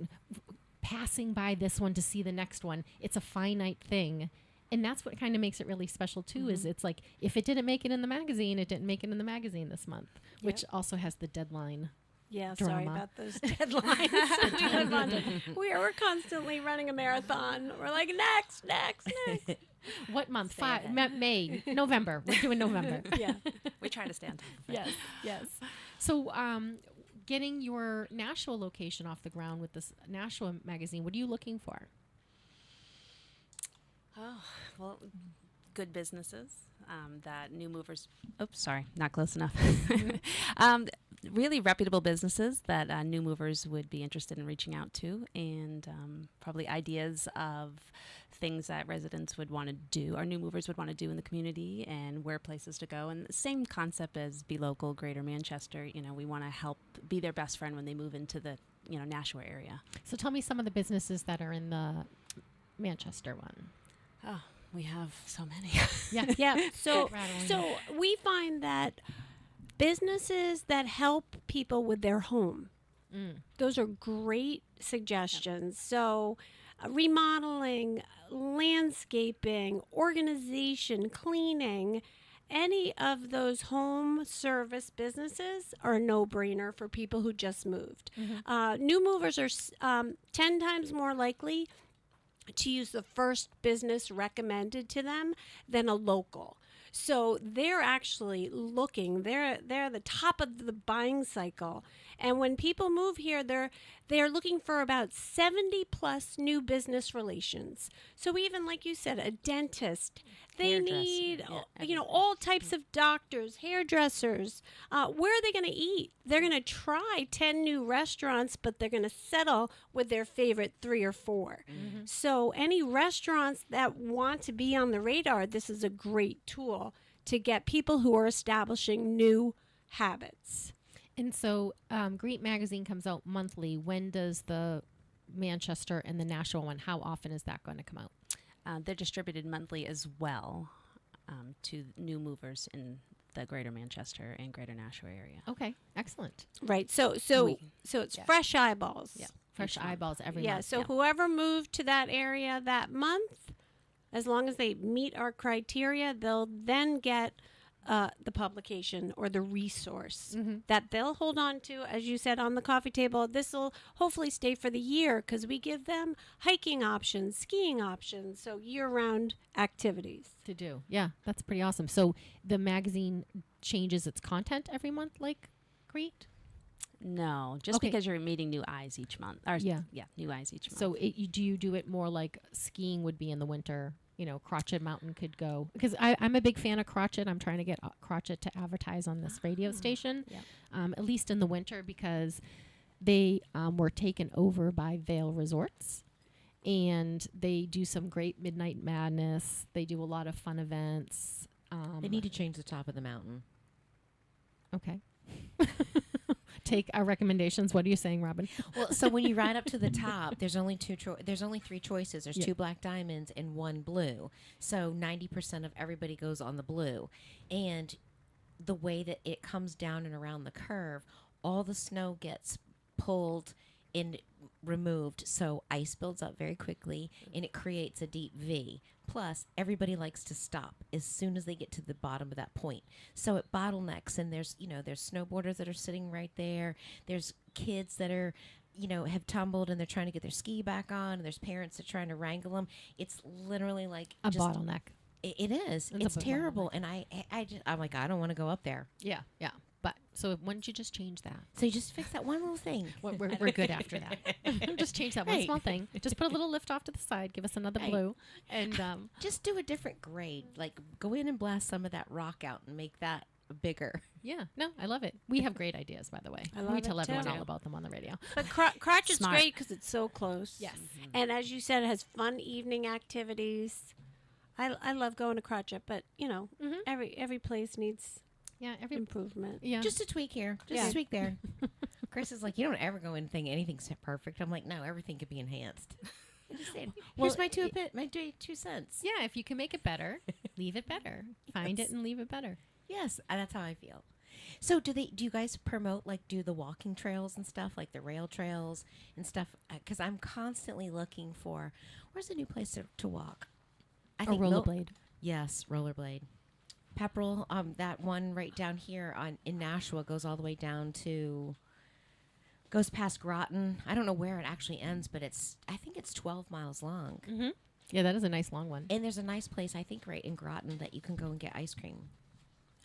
passing by this one to see the next one. It's a finite thing. And that's what kind of makes it really special, too, is it's like, if it didn't make it in the magazine, it didn't make it in the magazine this month, which also has the deadline. Yeah, drama. sorry about those deadlines. We're constantly running a marathon. We're like, next. What month? May, November. We're doing November. Yeah. We try to stay on top of it. Yes. So getting your Nashua location off the ground with this Nashua magazine, what are you looking for? Oh, well, good businesses that new movers. Oops, sorry, not close enough. Really reputable businesses that new movers would be interested in reaching out to, and probably ideas of things that residents would want to do, or new movers would want to do in the community, and where places to go. And the same concept as Be Local, Greater Manchester. You know, we want to help be their best friend when they move into the Nashua area. So tell me some of the businesses that are in the Manchester one. Oh, we have so many. Yeah. So we find that businesses that help people with their home, those are great suggestions. So remodeling, landscaping, organization, cleaning, any of those home service businesses are a no-brainer for people who just moved. New movers are 10 times more likely to use the first business recommended to them than a local. So they're actually looking, they're the top of the buying cycle. And when people move here, they're looking for about 70 plus new business relations. So even like you said, a dentist, they need all types of doctors, hairdressers. Where are they going to eat? They're going to try 10 new restaurants, but they're going to settle with their favorite 3 or 4. So any restaurants that want to be on the radar, this is a great tool to get people who are establishing new habits. And so Greet Magazine comes out monthly. When does the Manchester and the Nashua one, how often is that going to come out? They're distributed monthly as well to new movers in the Greater Manchester and Greater Nashua area. Okay, excellent. Right. So it's fresh eyeballs. Yeah, fresh eyeballs every month. Yeah. So whoever moved to that area that month, as long as they meet our criteria, they'll then get the publication or the resource that they'll hold on to, as you said, on the coffee table. This will hopefully stay for the year because we give them hiking options, skiing options, so year-round activities to do. Yeah, that's pretty awesome. So the magazine changes its content every month, like Greet? No, just because you're meeting new eyes each month. New eyes each month. So do you do it more like skiing would be in the winter? Crotchet Mountain could go, because I'm a big fan of Crotchet. I'm trying to get Crotchet to advertise on this radio station, at least in the winter, because they were taken over by Vail Resorts, and they do some great Midnight Madness. They do a lot of fun events. They need to change the top of the mountain. Okay. Take our recommendations. What are you saying, Robin? Well, so when you ride up to the top, there's only 3 choices. There's 2 black diamonds and 1 blue. So 90% of everybody goes on the blue. And the way that it comes down and around the curve, all the snow gets pulled and removed, so ice builds up very quickly and it creates a deep V. Plus, everybody likes to stop as soon as they get to the bottom of that point. So it bottlenecks, and there's snowboarders that are sitting right there. There's kids that are, have tumbled and they're trying to get their ski back on, and there's parents that are trying to wrangle them. It's literally like a bottleneck. It is. It's It's a bit more terrible, and I'm like, I don't want to go up there. Yeah, yeah. But so why don't you just change that? So you just fix that one little thing. We're good after that. Just change that one small thing. Just put a little lift off to the side. Give us another blue, and just do a different grade. Like go in and blast some of that rock out and make that bigger. Yeah, no, I love it. We have great ideas, by the way. I love we tell it, everyone too. all about them on the radio. But Crotch is Smart. great because it's so close. Yes. And as you said, it has fun evening activities. I love going to Crotchet, but every place needs every improvement. Yeah. Just a tweak here, just a tweak there. Chris is like, you don't ever go in and think anything's perfect. I'm like, no, everything could be enhanced. I'm just saying, here's my 2 cents. Yeah, if you can make it better, leave it better. Find it and leave it better. Yes, that's how I feel. So do you guys promote, like, do the walking trails and stuff, like the rail trails and stuff? Because I'm constantly looking for, where's a new place to walk? I Or rollerblade. Yes, rollerblade. Pepperell, that one right down here in Nashua goes all the way down to, goes past Groton. I don't know where it actually ends, but I think it's 12 miles long. Mm-hmm. Yeah, that is a nice long one. And there's a nice place, I think, right in Groton that you can go and get ice cream.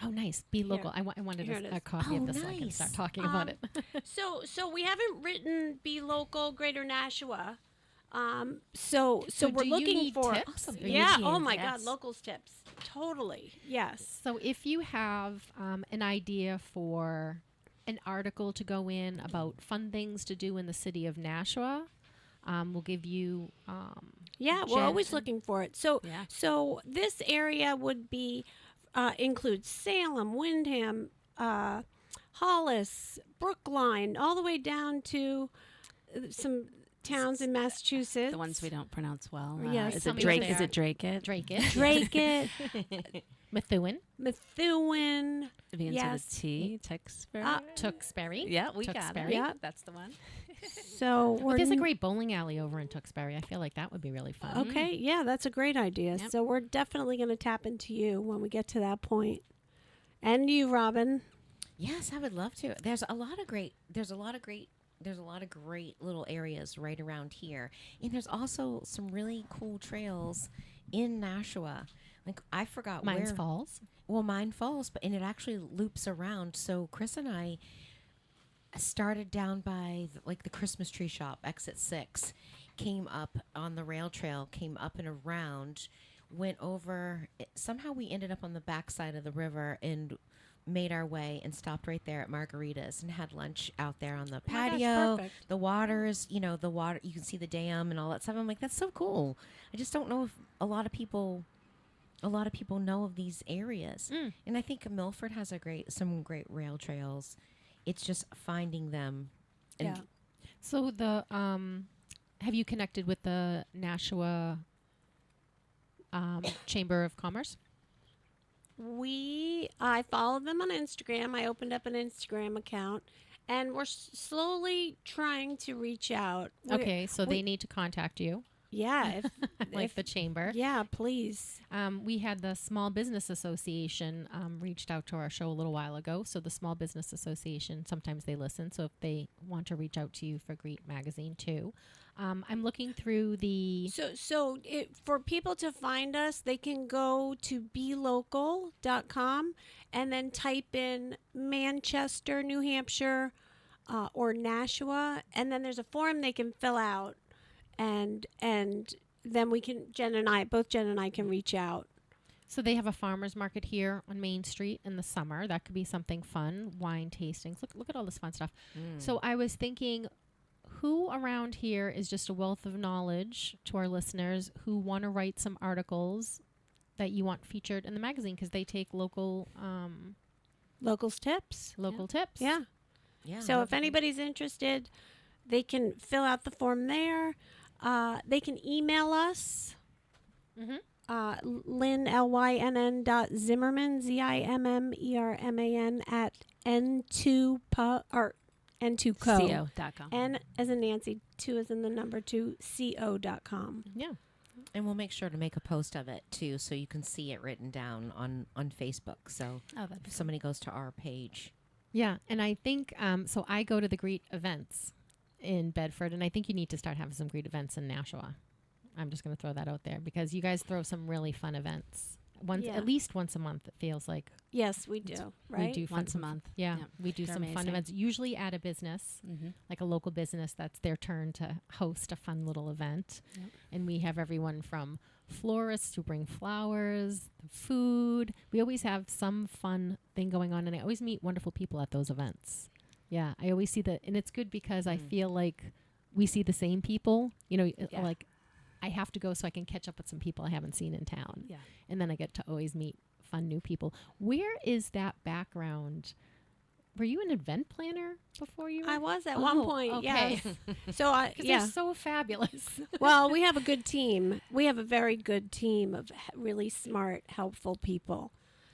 Oh, nice. Be local. I wanted a copy of this so I can start talking about it. So we haven't written Be Local Greater Nashua. So we're do you looking need for tips? Or yeah. you Oh can- my yes. God, locals tips. Totally. Yes. So if you have an idea for an article to go in about fun things to do in the city of Nashua, we'll give you. Yeah, we're always looking for it. So Yeah. so this area would be includes Salem, Windham, Hollis, Brookline, all the way down to some towns in Massachusetts. The ones we don't pronounce well. Yes, Is some it Drake? there. Is it Drake it? Drake Methuen. Methuen. Begins Yes. with a T. Tewksbury. Tewksbury. Yeah, we got Tewksbury. it. Yeah. That's the one. So But we're there's a great bowling alley over in Tewksbury. I feel like that would be really fun. Okay, yeah, that's a great idea. Yep. So we're definitely going to tap into you when we get to that point. And you, Robin. Yes, I would love to. There's a lot of great little areas right around here. And there's also some really cool trails in Nashua. Like I forgot Mines where. Falls. Well, Mine Falls, and it actually loops around. So Chris and I started down by the Christmas tree shop, exit 6, came up on the rail trail, came up and around, went over. Somehow we ended up on the backside of the river and made our way and stopped right there at Margarita's and had lunch out there on the patio. perfect. The waters, the water, you can see the dam and all that stuff. I'm like, that's so cool. I just don't know if a lot of people know of these areas. And I think Milford has some great rail trails. It's just finding them. And Yeah. So have you connected with the Nashua Chamber of Commerce? I follow them on Instagram. I opened up an Instagram account, and we're slowly trying to reach out. Okay, so they need to contact you. Yeah, Like the chamber. Yeah, please. We had the Small Business Association reached out to our show a little while ago. So the Small Business Association, sometimes they listen. So if they want to reach out to you for Greet Magazine too. I'm looking through the... So for people to find us, they can go to belocal.com and then type in Manchester, New Hampshire, or Nashua. And then there's a form they can fill out. And then Jen and I can reach out. So they have a farmer's market here on Main Street in the summer. That could be something fun. Wine tastings. Look at all this fun stuff. So I was thinking, who around here is just a wealth of knowledge to our listeners who want to write some articles that you want featured in the magazine because they take locals tips. Local tips. Yeah. Yeah. So if anybody's interested, they can fill out the form there. They can email us. Lynn, LYNN.Zimmerman, ZIMMERMAN at N2 or N2Co. CO.com. N as in Nancy, 2 as in the number 2, CO.com. Yeah. And we'll make sure to make a post of it too, so you can see it written down on Facebook. So if somebody goes to our page. Yeah, and I think so. I go to the Greet events in Bedford, and I think you need to start having some Greet events in Nashua. I'm just going to throw that out there because you guys throw some really fun events once Yeah. at least once a month. It feels like. Yes, we do. Right. We do Once a month. Yeah, Yep. we do They're some fun amazing. events. Usually at a business, like a local business. That's their turn to host a fun little event, and we have everyone from florists who bring flowers, food. We always have some fun thing going on, and I always meet wonderful people at those events. Yeah, I always see and it's good because I feel like we see the same people. You know, like I have to go so I can catch up with some people I haven't seen in town. Yeah. And then I get to always meet fun new people. Where is that background? Were you an event planner before you? I was at one point. Okay. Yes. So They're so fabulous. Well, we have a good team. We have a very good team of really smart, helpful people.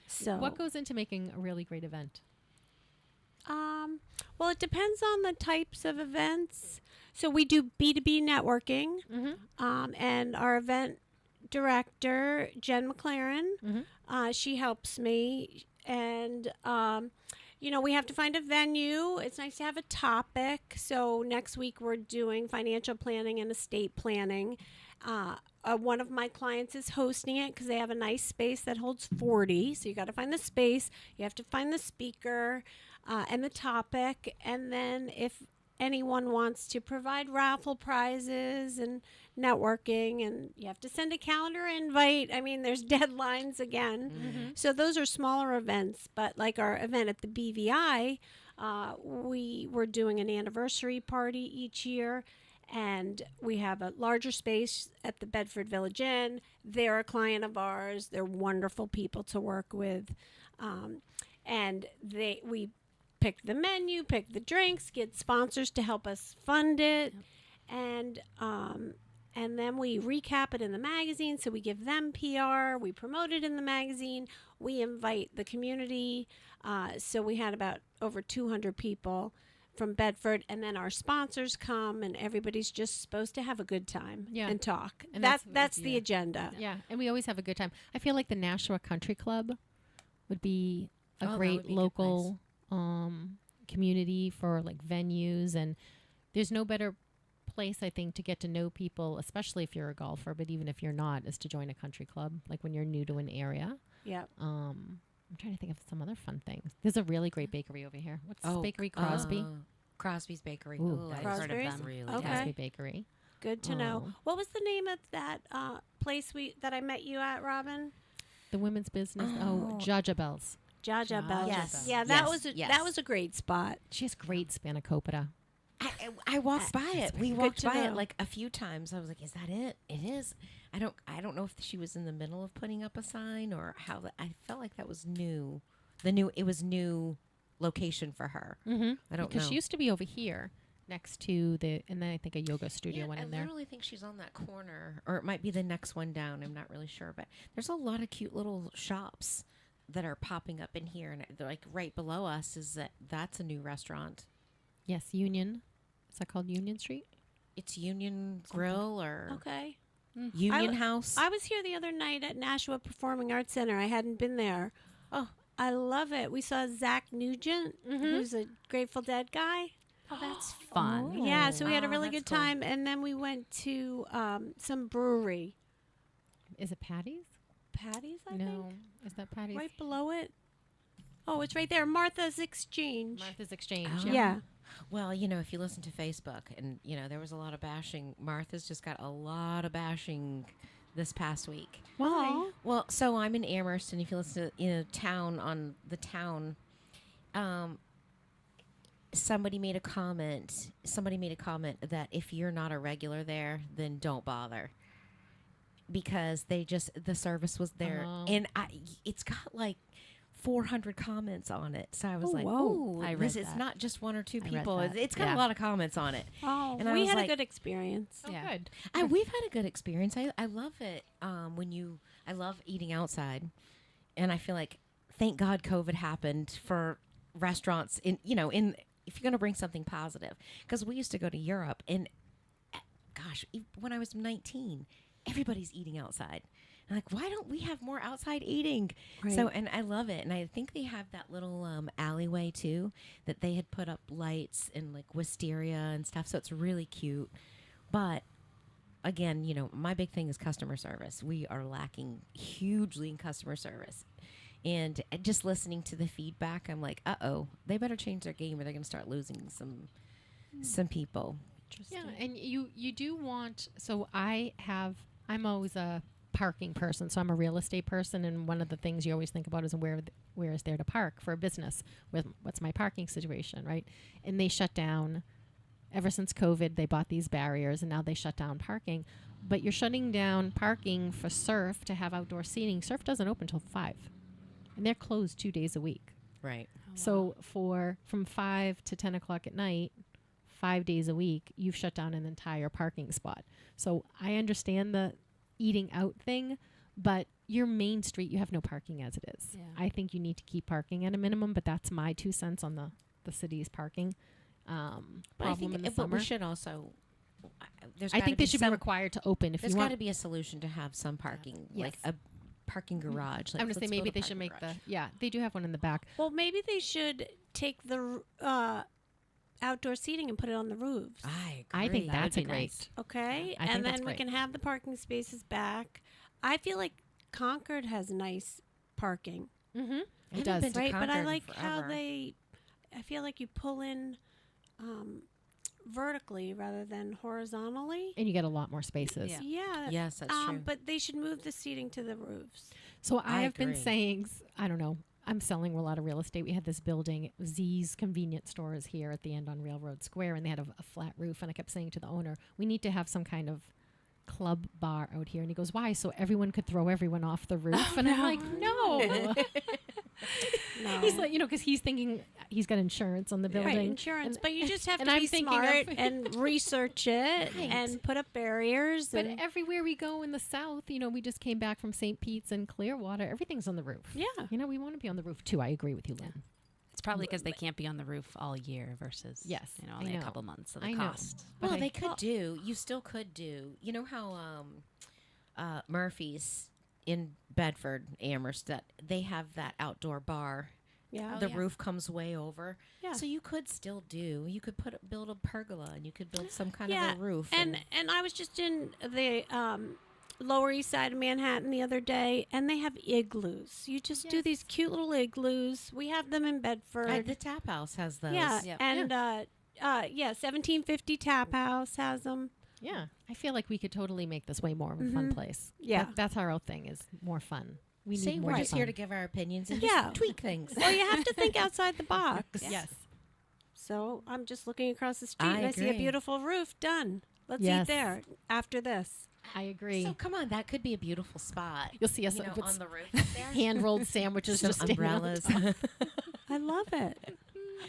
So what goes into making a really great event? Well, it depends on the types of events. So we do B2B networking, and our event director, Jen McLaren, she helps me. And, we have to find a venue. It's nice to have a topic. So next week we're doing financial planning and estate planning. One of my clients is hosting it because they have a nice space that holds 40. So you got to find the space. You have to find the speaker and the topic. And then if anyone wants to provide raffle prizes and networking, and you have to send a calendar invite. I mean, there's deadlines again. So those are smaller events. But like our event at the BVI, we were doing an anniversary party each year. And we have a larger space at the Bedford Village Inn. They're a client of ours. They're wonderful people to work with. And we pick the menu, pick the drinks, get sponsors to help us fund it. And then we recap it in the magazine. So we give them PR. We promote it in the magazine. We invite the community. So we had about over 200 people from Bedford, and then our sponsors come, and everybody's just supposed to have a good time and talk. And that's the agenda. Yeah, and we always have a good time. I feel like the Nashua Country Club would be a great local community for like venues, and there's no better place, I think, to get to know people, especially if you're a golfer, but even if you're not, is to join a country club, like when you're new to an area. Yeah. I'm trying to think of some other fun things. There's a really great bakery over here. What's this bakery? Crosby? Crosby's Bakery. Ooh, I've heard of them. Really Okay. Crosby Bakery. Good to know. What was the name of that place that I met you at, Robin? The women's business. Jaja Bells. Jaja Bells. Yes. Yeah, that was a great spot. She has great spanakopita. I walked by it. We walked by it know. like a few times. I was like, "Is that it?" It is. I don't know if she was in the middle of putting up a sign or how. I felt like that was new. It was new location for her. I don't know, because she used to be over here next to and then I think a yoga studio went in there. I literally think she's on that corner, or it might be the next one down. I'm not really sure, but there's a lot of cute little shops that are popping up in here, and they're like right below us that's a new restaurant. Yes, Union. Is that called Union Street? It's Union Grill or Okay. Union House. I was here the other night at Nashua Performing Arts Center. I hadn't been there. Oh, I love it. We saw Zach Nugent, who's a Grateful Dead guy. Oh, that's fun. Yeah, so we had a really good time, and then we went to some brewery. Is it Patty's? Patty's, I think. No, is that Patty's? Right below it. Oh, it's right there. Martha's Exchange. Martha's Exchange. Oh. Yeah. Well, if you listen to Facebook, and there was a lot of bashing. Martha's just got a lot of bashing this past week. Why? Well, so I'm in Amherst, and if you listen to the town, somebody made a comment that if you're not a regular there, then don't bother, because the service was there, and it's got like 400 comments on it. So I was like, whoa. it's not just one or two people. It's got Yeah. a lot of comments on it. Oh, And I we was had like- a good experience. Oh, good. We've had a good experience. I love it. I love eating outside, and I feel like, thank God COVID happened for restaurants if you're going to bring something positive, because we used to go to Europe, and gosh, when I was 19, everybody's eating outside. I'm like, why don't we have more outside eating? Right. So, and I love it. And I think they have that little alleyway too, that they had put up lights and like wisteria and stuff. So it's really cute. But again, my big thing is customer service. We are lacking hugely in customer service. And just listening to the feedback, I'm like, they better change their game or they're going to start losing some people. Yeah, and you do want. So I'm always a parking person, so I'm a real estate person, and one of the things you always think about is where is there to park for a business? What's my parking situation, right? And they shut down. Ever since COVID, they bought these barriers, and now they shut down parking. But you're shutting down parking for surf to have outdoor seating. Surf doesn't open till 5, and they're closed 2 days a week. Right. So from 5 to 10 o'clock at night, 5 days a week, you've shut down an entire parking spot. So I understand the eating out thing, but your main street, you have no parking as it is. Yeah. I think you need to keep parking at a minimum, but that's my 2 cents on the city's parking But I problem in the think summer. we should also. I think they should be required to open. If there's you got want to be a solution to have some parking, Yes. like a parking garage. Like, I'm going to say let's maybe build a they should parking make garage. they do have one in the back. Well, maybe they should take the outdoor seating and put it on the roofs. I think that's would be great. nice. Okay, I think and that's then we great. can have the parking spaces back. I feel like Concord has nice parking. Mm-hmm. I It haven't does. been to Right, but I Concord in like how forever. I feel like you pull in vertically rather than horizontally. And you get a lot more spaces. Yeah. Yes, that's true. But they should move the seating to the roofs. So I have been agree. saying, I don't know, I'm selling a lot of real estate. We had this building, Z's convenience store is here at the end on Railroad Square, and they had a flat roof. And I kept saying to the owner, we need to have some kind of club bar out here. And he goes, why? So everyone could throw everyone off the roof. And I'm like, no. No. He's like, because he's thinking he's got insurance on the building. Right, insurance. And- But you just have and to I'm be thinking smart of- and research it Right. and put up barriers. But and everywhere we go in the South, we just came back from St. Pete's and Clearwater. Everything's on the roof. Yeah. We want to be on the roof too. I agree with you, Lynn. It's probably because they can't be on the roof all year versus Yes, only I a know. couple months of the I know. cost. But Well, I- they could do. You still could do. You know how Murphy's in Bedford, Amherst, that they have that outdoor bar. Yeah. The roof comes way over. Yeah. So you could still do. You could build a pergola, and you could build some kind yeah, of a roof. And I was just in the Lower East Side of Manhattan the other day, and they have igloos. You just do these cute little igloos. We have them in Bedford. The Tap House has those. Yeah, Yep. and 1750 Tap House has them. Yeah, I feel like we could totally make this way more of a fun place. Yeah. That's our whole thing is more fun. We See, need more we're just fun. here to give our opinions and Yeah. just tweak things. Well, you have to think outside the box. Yes. So I'm just looking across the street I and I see a agree. beautiful roof. Done. Let's Yes. eat there after this. I agree. So come on, that could be a beautiful spot. You'll see us You know, with on the roof up there. hand rolled sandwiches, Some just standing on umbrellas. top. I love it.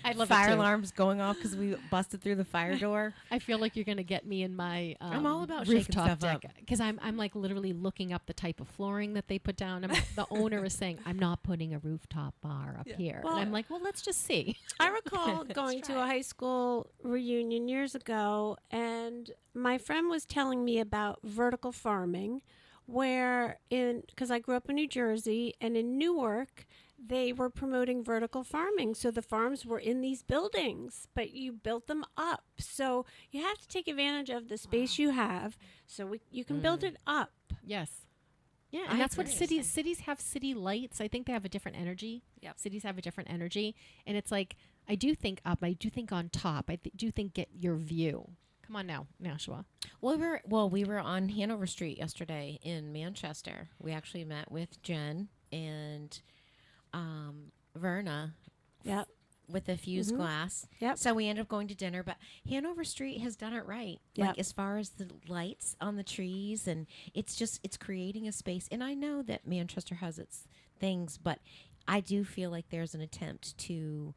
I love Fire it too. alarms going off because we busted through the fire door. I feel like you're going to get me in my I'm all about shaking rooftop stuff deck up. because I'm like literally looking up the type of flooring that they put down. The owner is saying I'm not putting a rooftop bar up here, Well- and I'm like, well, let's just see. I recall going to a high school reunion years ago, and my friend was telling me about vertical farming, because I grew up in New Jersey, and in Newark, they were promoting vertical farming. So the farms were in these buildings, but you built them up. So you have to take advantage of the space you have, so you can build it up. Yes. Yeah, I and that's what agree. cities have. City lights. I think they have a different energy. Yep. Cities have a different energy, and it's like I do think up. I do think on top. I do think get your view. Come on now, Nashua. We were on Hanover Street yesterday in Manchester. We actually met with Jen and Verna. Yep. With the fused glass. Yep. So we ended up going to dinner, but Hanover Street has done it right. Yep. Like as far as the lights on the trees, and it's creating a space. And I know that Manchester has its things, but I do feel like there's an attempt to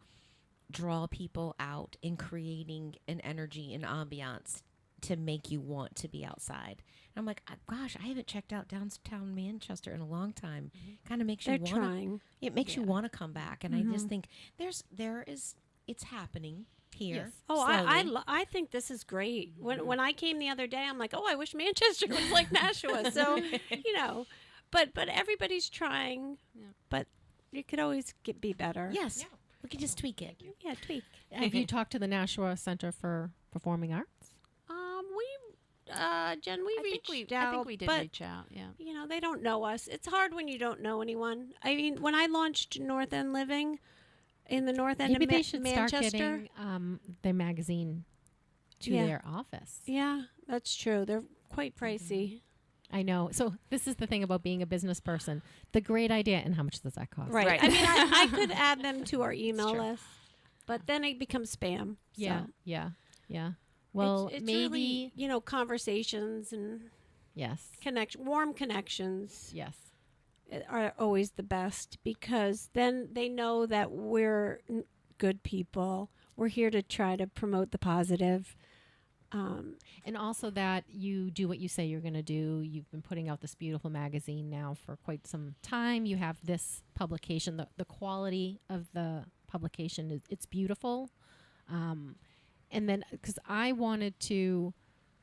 draw people out in creating an energy and ambiance to make you want to be outside. And I'm like, gosh, I haven't checked out downtown Manchester in a long time. Kind of makes They're you want trying. It makes you want to come back, and I just think it's happening here. Yes. Oh, slowly. I think this is great. When I came the other day, I'm like, oh, I wish Manchester was like Nashua. So, but everybody's trying. But it could always be better. Yes, we can just tweak it. Yeah, tweak. Have you talked to the Nashua Center for Performing Arts? Jen. We reached out. I think we did but, reach out. Yeah. You know, they don't know us. It's hard when you don't know anyone. I mean, when I launched North End Living in the North End Maybe of they should Manchester, start getting their magazine to their office. Yeah, that's true. They're quite pricey. I know. So this is the thing about being a business person. The great idea, and how much does that cost? Right. I mean, I could add them to our email list, but then it becomes spam. Yeah, so. yeah. Well, it's maybe really, conversations and warm connections. Yes, are always the best, because then they know that we're good people. We're here to try to promote the positive. And also that you do what you say you're going to do. You've been putting out this beautiful magazine now for quite some time. You have this publication. The quality of the publication it's beautiful. And then, because I wanted to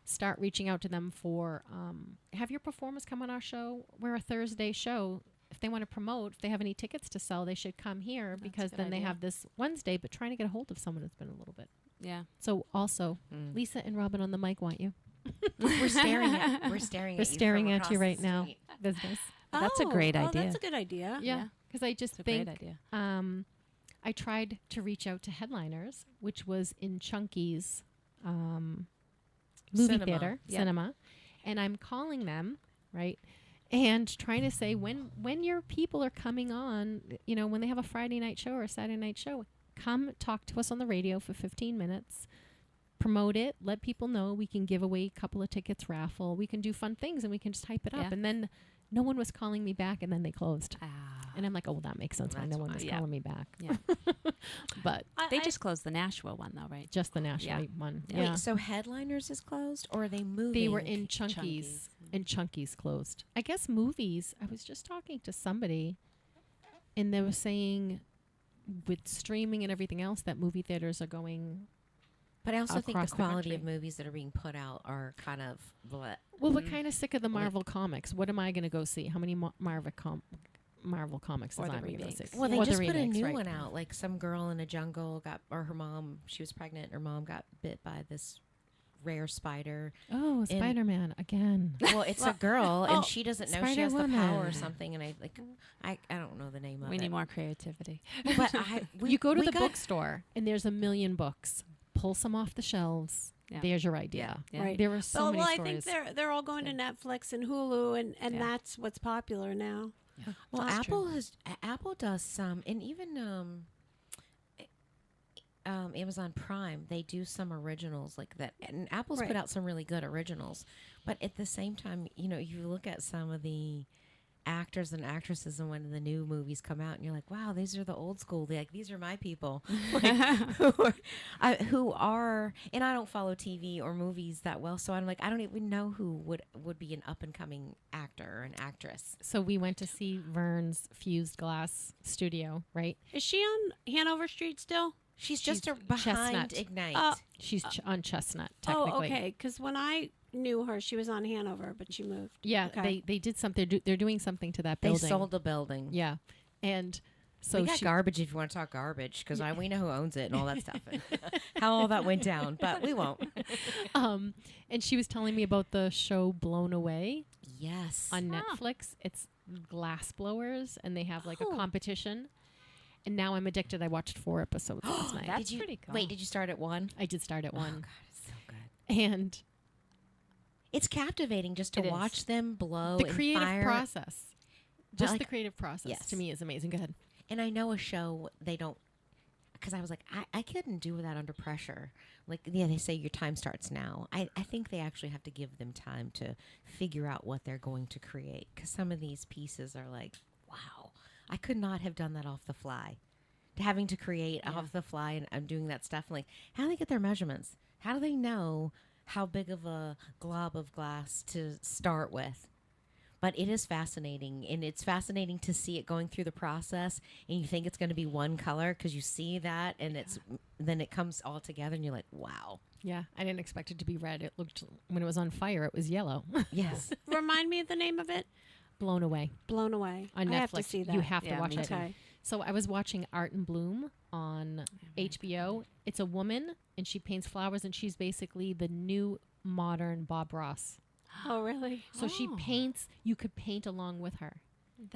start reaching out to them for have your performers come on our show. We're a Thursday show. If they want to promote, if they have any tickets to sell, they should come here, because then they have this Wednesday. But trying to get a hold of someone has been a little bit. Yeah. So also, Lisa and Robin on the mic want you. We're staring at you right now. Business. That's a great idea. That's a good idea. Yeah. Because I just think great idea. I tried to reach out to Headliners, which was in Chunky's movie theater, cinema, and I'm calling them, right, and trying to say when your people are coming on, when they have a Friday night show or a Saturday night show, come talk to us on the radio for 15 minutes, promote it, let people know. We can give away a couple of tickets, raffle. We can do fun things, and we can just hype it up. And then no one was calling me back, and then they closed. And I'm like, oh, well, that makes sense. Why no one was calling me back. Yeah. But they just closed the Nashville one, though, right? Just the Nashville one. Yeah. Wait, so Headliners is closed, or are they moving? They were in Chunky's. And Chunky's closed. I guess movies. I was just talking to somebody, and they were saying, with streaming and everything else, that movie theaters are going. But I also think the quality country. of movies that are being put out are kind of. Bleh. Well, we're kind of sick of the Marvel comics. What am I going to go see? How many Marvel comics is I going to go see? Well, they just put a new one out. Like some girl in a jungle her mom, she was pregnant, and her mom got bit by this rare spider. Oh, Spider-Man again. Well, it's a girl, and she doesn't know she has the Spider-Woman. power or something. And I don't know the name of it. We need more creativity. But you go to the bookstore, and there's a million books. Pull some off the shelves. Yeah. There's your idea. Yeah. Right. There are so many I stories. think they're all going to Netflix and Hulu, and that's what's popular now. Yeah. Well, Apple does some, and even Amazon Prime, they do some originals like that, and Apple's put out some really good originals. But at the same time, you look at some of the actors and actresses, and when the new movies come out, and you're like, wow, these are the old school. These are my people, who are. And I don't follow TV or movies that well, so I'm like, I don't even know who would be an up and coming actor or an actress. So we went to see Vern's Fused Glass Studio, right? Is she on Hanover Street still? She's just behind Chestnut. Ignite. She's on Chestnut, technically. Oh, okay. Because when I knew her, she was on Hanover, but she moved. Yeah, okay. they did something. They're doing something to that building. They sold the building. Yeah, and so we got garbage if you want to talk garbage, because we know who owns it and all that stuff, and how all that went down, but we won't. And she was telling me about the show Blown Away. Yes, on Netflix. It's glass blowers, and they have like a competition. And now I'm addicted. I watched 4 episodes last night. That's pretty cool. Wait, did you start at 1? I did start at 1. Oh, God, it's so good. And it's captivating just to watch them blow the and creative fire. process. Just the creative process to me is amazing. Go ahead. And I know a show, they don't, because I was like, I couldn't do that under pressure. Like, they say your time starts now. I think they actually have to give them time to figure out what they're going to create, because some of these pieces are like, wow. I could not have done that off the fly. Having to create off the fly, and I'm doing that stuff. Like, how do they get their measurements? How do they know how big of a glob of glass to start with? But it is fascinating, and it's fascinating to see it going through the process, and you think it's going to be one color because you see that, and then it comes all together, and you're like, wow. Yeah, I didn't expect it to be red. It looked, when it was on fire, it was yellow. Yes. Remind me of the name of it. Blown Away. Blown Away. On Netflix. I have to see that. You have to watch it. Okay. So I was watching Art and Bloom on HBO. It's a woman and she paints flowers, and she's basically the new modern Bob Ross. Oh, really? So she paints. You could paint along with her.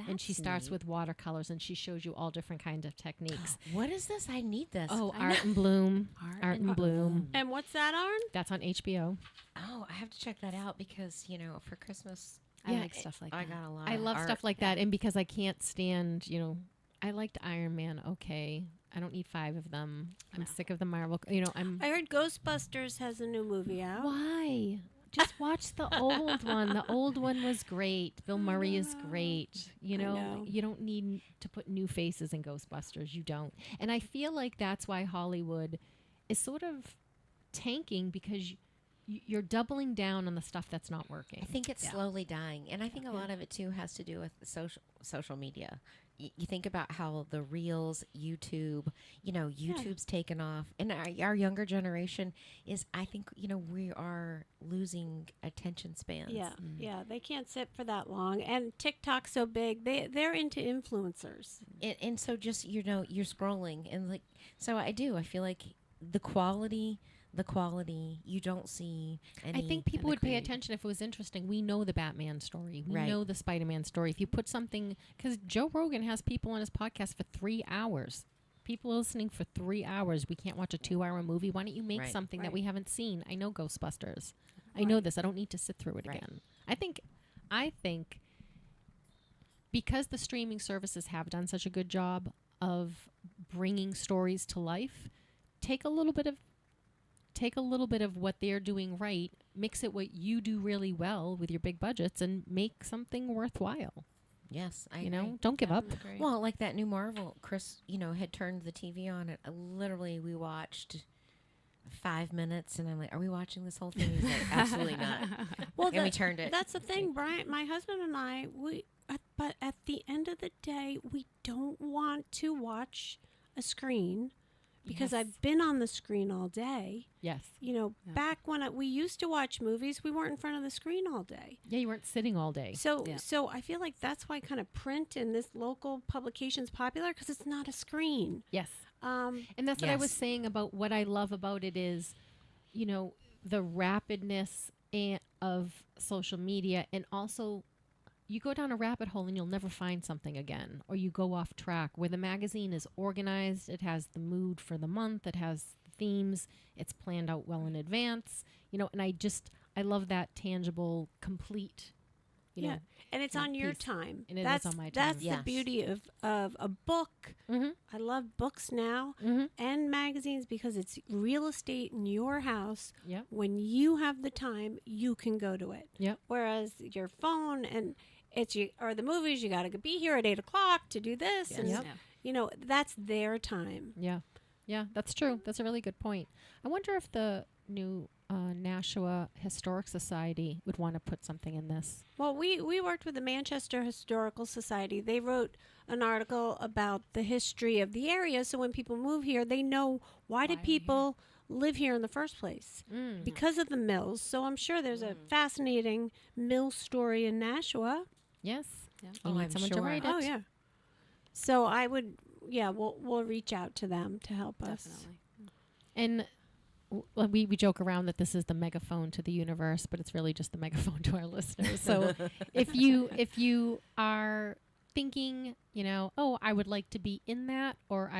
And she That's starts neat. with watercolors, and she shows you all different kinds of techniques. What is this? I need this. Oh, I Art know. and Bloom. Art and Bloom. And what's that, Arn? That's on HBO. Oh, I have to check that out because, for Christmas, I like stuff like I that. got a lot I of love art. stuff like that, and because I can't stand, I liked Iron Man. Okay, I don't need 5 of them. I'm sick of the Marvel. I heard Ghostbusters has a new movie out. Why? Just watch the old one. The old one was great. Bill Murray is great. know. You don't need to put new faces in Ghostbusters. You don't. And I feel like that's why Hollywood is sort of tanking, because you're doubling down on the stuff that's not working. I think it's slowly dying, and I think a lot of it too has to do with the social media. You think about how the Reels, YouTube, YouTube's taken off, and our younger generation is. I think we are losing attention spans. Yeah, they can't sit for that long, and TikTok's so big. They're into influencers, and so just you're scrolling, and so I feel like the quality you don't see any. I think people would pay attention if it was interesting. We know the Batman story. We Right. know the Spider-Man story. If you put something, because Joe Rogan has people on his podcast for 3 hours. People listening for 3 hours. We can't watch a 2-hour movie. Why don't you make Right. something that Right. we haven't seen? I know Ghostbusters. I know this. I don't need to sit through it again. I think because the streaming services have done such a good job of bringing stories to life, take a little bit of what they're doing right, mix it what you do really well with your big budgets, and make something worthwhile. Yes, I agree. Don't give up. Well, like that new Marvel, Chris, had turned the TV on, and literally we watched 5 minutes, and I'm like, "Are we watching this whole thing?" He's like, "Absolutely not." And we turned it. That's the thing, Brian. My husband and I, but at the end of the day, we don't want to watch a screen. Because I've been on the screen all day. Yes. Back when we used to watch movies, we weren't in front of the screen all day. Yeah, you weren't sitting all day. So I feel like that's why kind of print and this local publication's popular, because it's not a screen. Yes. And that's what I was saying about what I love about it is, the rapidness of social media, and also you go down a rabbit hole and you'll never find something again, or you go off track. Where the magazine is organized, it has the mood for the month, it has themes, it's planned out well in advance, and I love that tangible, complete, and it's on your piece. time. And it that's is on my time. That's the beauty of a book. I love books now and magazines because it's real estate in your house. Yep. When you have the time, you can go to it. Yep. Whereas your phone and or the movies, you got to be here at 8:00 to do this, Yes. and Yep. that's their time. Yeah, that's true. That's a really good point. I wonder if the new Nashua Historic Society would want to put something in this. Well, we worked with the Manchester Historical Society. They wrote an article about the history of the area, so when people move here, they know why did people live here in the first place? Because of the mills. So I'm sure there's a fascinating mill story in Nashua. Yes. Oh, You need I'm someone to sure. write it. Oh, yeah. So I would, we'll reach out to them to help us. And we joke around that this is the megaphone to the universe, but it's really just the megaphone to our listeners. So if you are thinking, I would like to be in that, or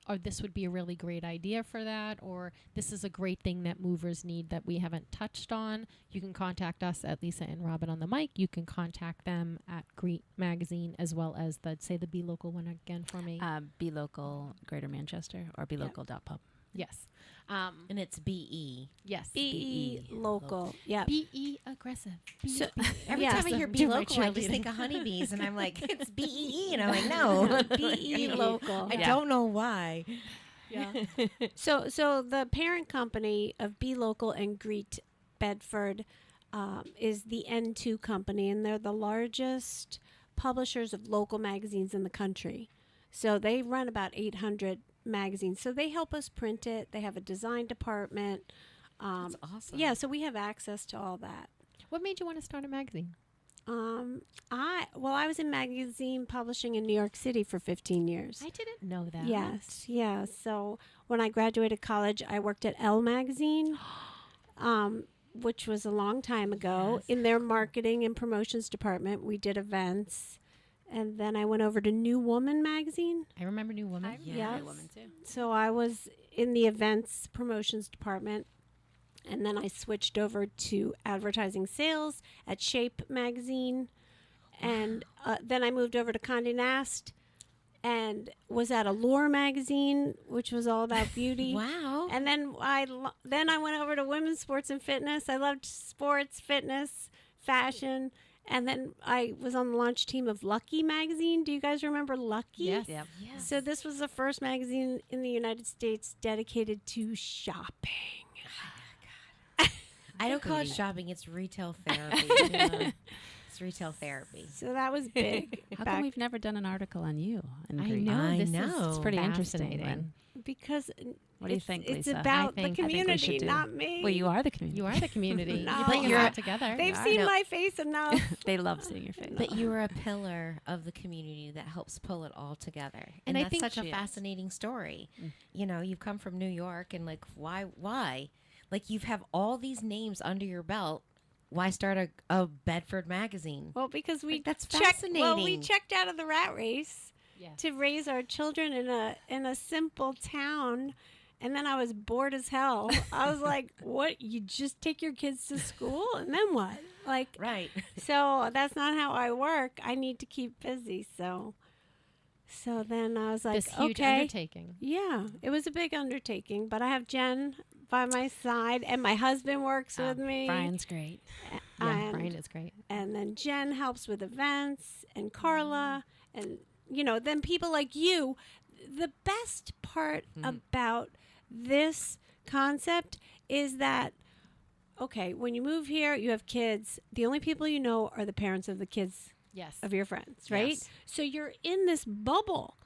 or this would be a really great idea for that, or this is a great thing that movers need that we haven't touched on, you can contact us at Lisa and Robin on the mic. You can contact them at Greet Magazine, as well as the Be Local one again for me. Be Local Greater Manchester, or belocal.pub. Yes. And it's BE. Yes. BE local. Yeah. BE aggressive. So, Every time I hear Be Local, I just think of honeybees, and I'm like, it's BEE, and I'm like, no, BE local. I don't know why. Yeah. So the parent company of Be Local and Greet Bedford is the N2 company, and they're the largest publishers of local magazines in the country. So they run about 800 magazines. So they help us print it. They have a design department. That's awesome. Yeah, so we have access to all that. What made you want to start a magazine? I was in magazine publishing in New York City for 15 years. I didn't know that. Yes, yeah. So when I graduated college, I worked at Elle magazine, which was a long time ago. In their marketing and promotions department, we did events, and then I went over to New Woman magazine. I remember New Woman. Yes. New Woman too. So I was in the events promotions department. And then I switched over to advertising sales at Shape magazine. And then I moved over to Condé Nast and was at Allure magazine, which was all about beauty. Wow. And then I went over to Women's Sports and Fitness. I loved sports, fitness, fashion. And then I was on the launch team of Lucky magazine. Do you guys remember Lucky? Yes. Yep. Yes. So this was the first magazine in the United States dedicated to shopping. I don't call it shopping. It's retail therapy. It's retail therapy. So that was big. How come we've never done an article on you? I know. It's pretty interesting. Fascinating. Lynn. Because What do you think, it's Lisa? about I the think we community, should not me. Well, you are the community. You are the community. No. You bring us all together. They've seen my face enough. They love seeing your face. But you are a pillar of the community that helps pull it all together. And And I that's think such a she is. fascinating story. You know, you've come from New York and like, why? Like you have all these names under your belt. Why start a Bedford magazine? Well, because that's we fascinating. checked out of the rat race to raise our children in a simple town. And then I was bored as hell. I was like, what? You just take your kids to school and then what? Like, right. So that's not how I work. I need to keep busy. So then I was like, This huge okay. undertaking. Yeah, it was a big undertaking, but I have Jen by my side and my husband works with me. Brian's great. Yeah, Brian is great. And then Jen helps with events and Carla and, then people like you. The best part about this concept is that, okay, when you move here, you have kids. The only people you know are the parents of the kids of your friends, right? Yes. So you're in this bubble.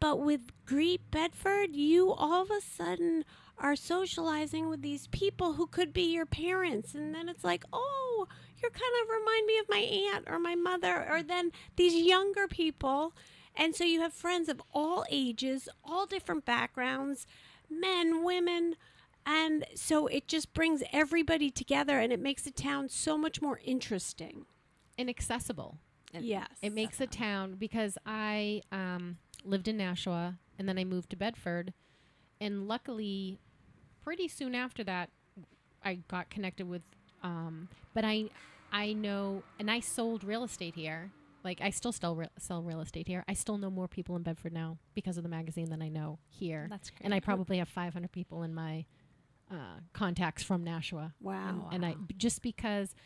But with Greet Bedford, you all of a sudden are socializing with these people who could be your parents. And then it's like, oh, you're kind of remind me of my aunt or my mother, or then these younger people. And so you have friends of all ages, all different backgrounds, men, women. And so it just brings everybody together and it makes the town so much more interesting. And accessible. Yes. It makes a town, because I lived in Nashua and then I moved to Bedford. And luckily, pretty soon after that, I got connected with, but I know, and I sold real estate here. Like, I still sell real estate here. I still know more people in Bedford now because of the magazine than I know here. That's great. And I probably have 500 people in my contacts from Nashua. Wow. And I, just because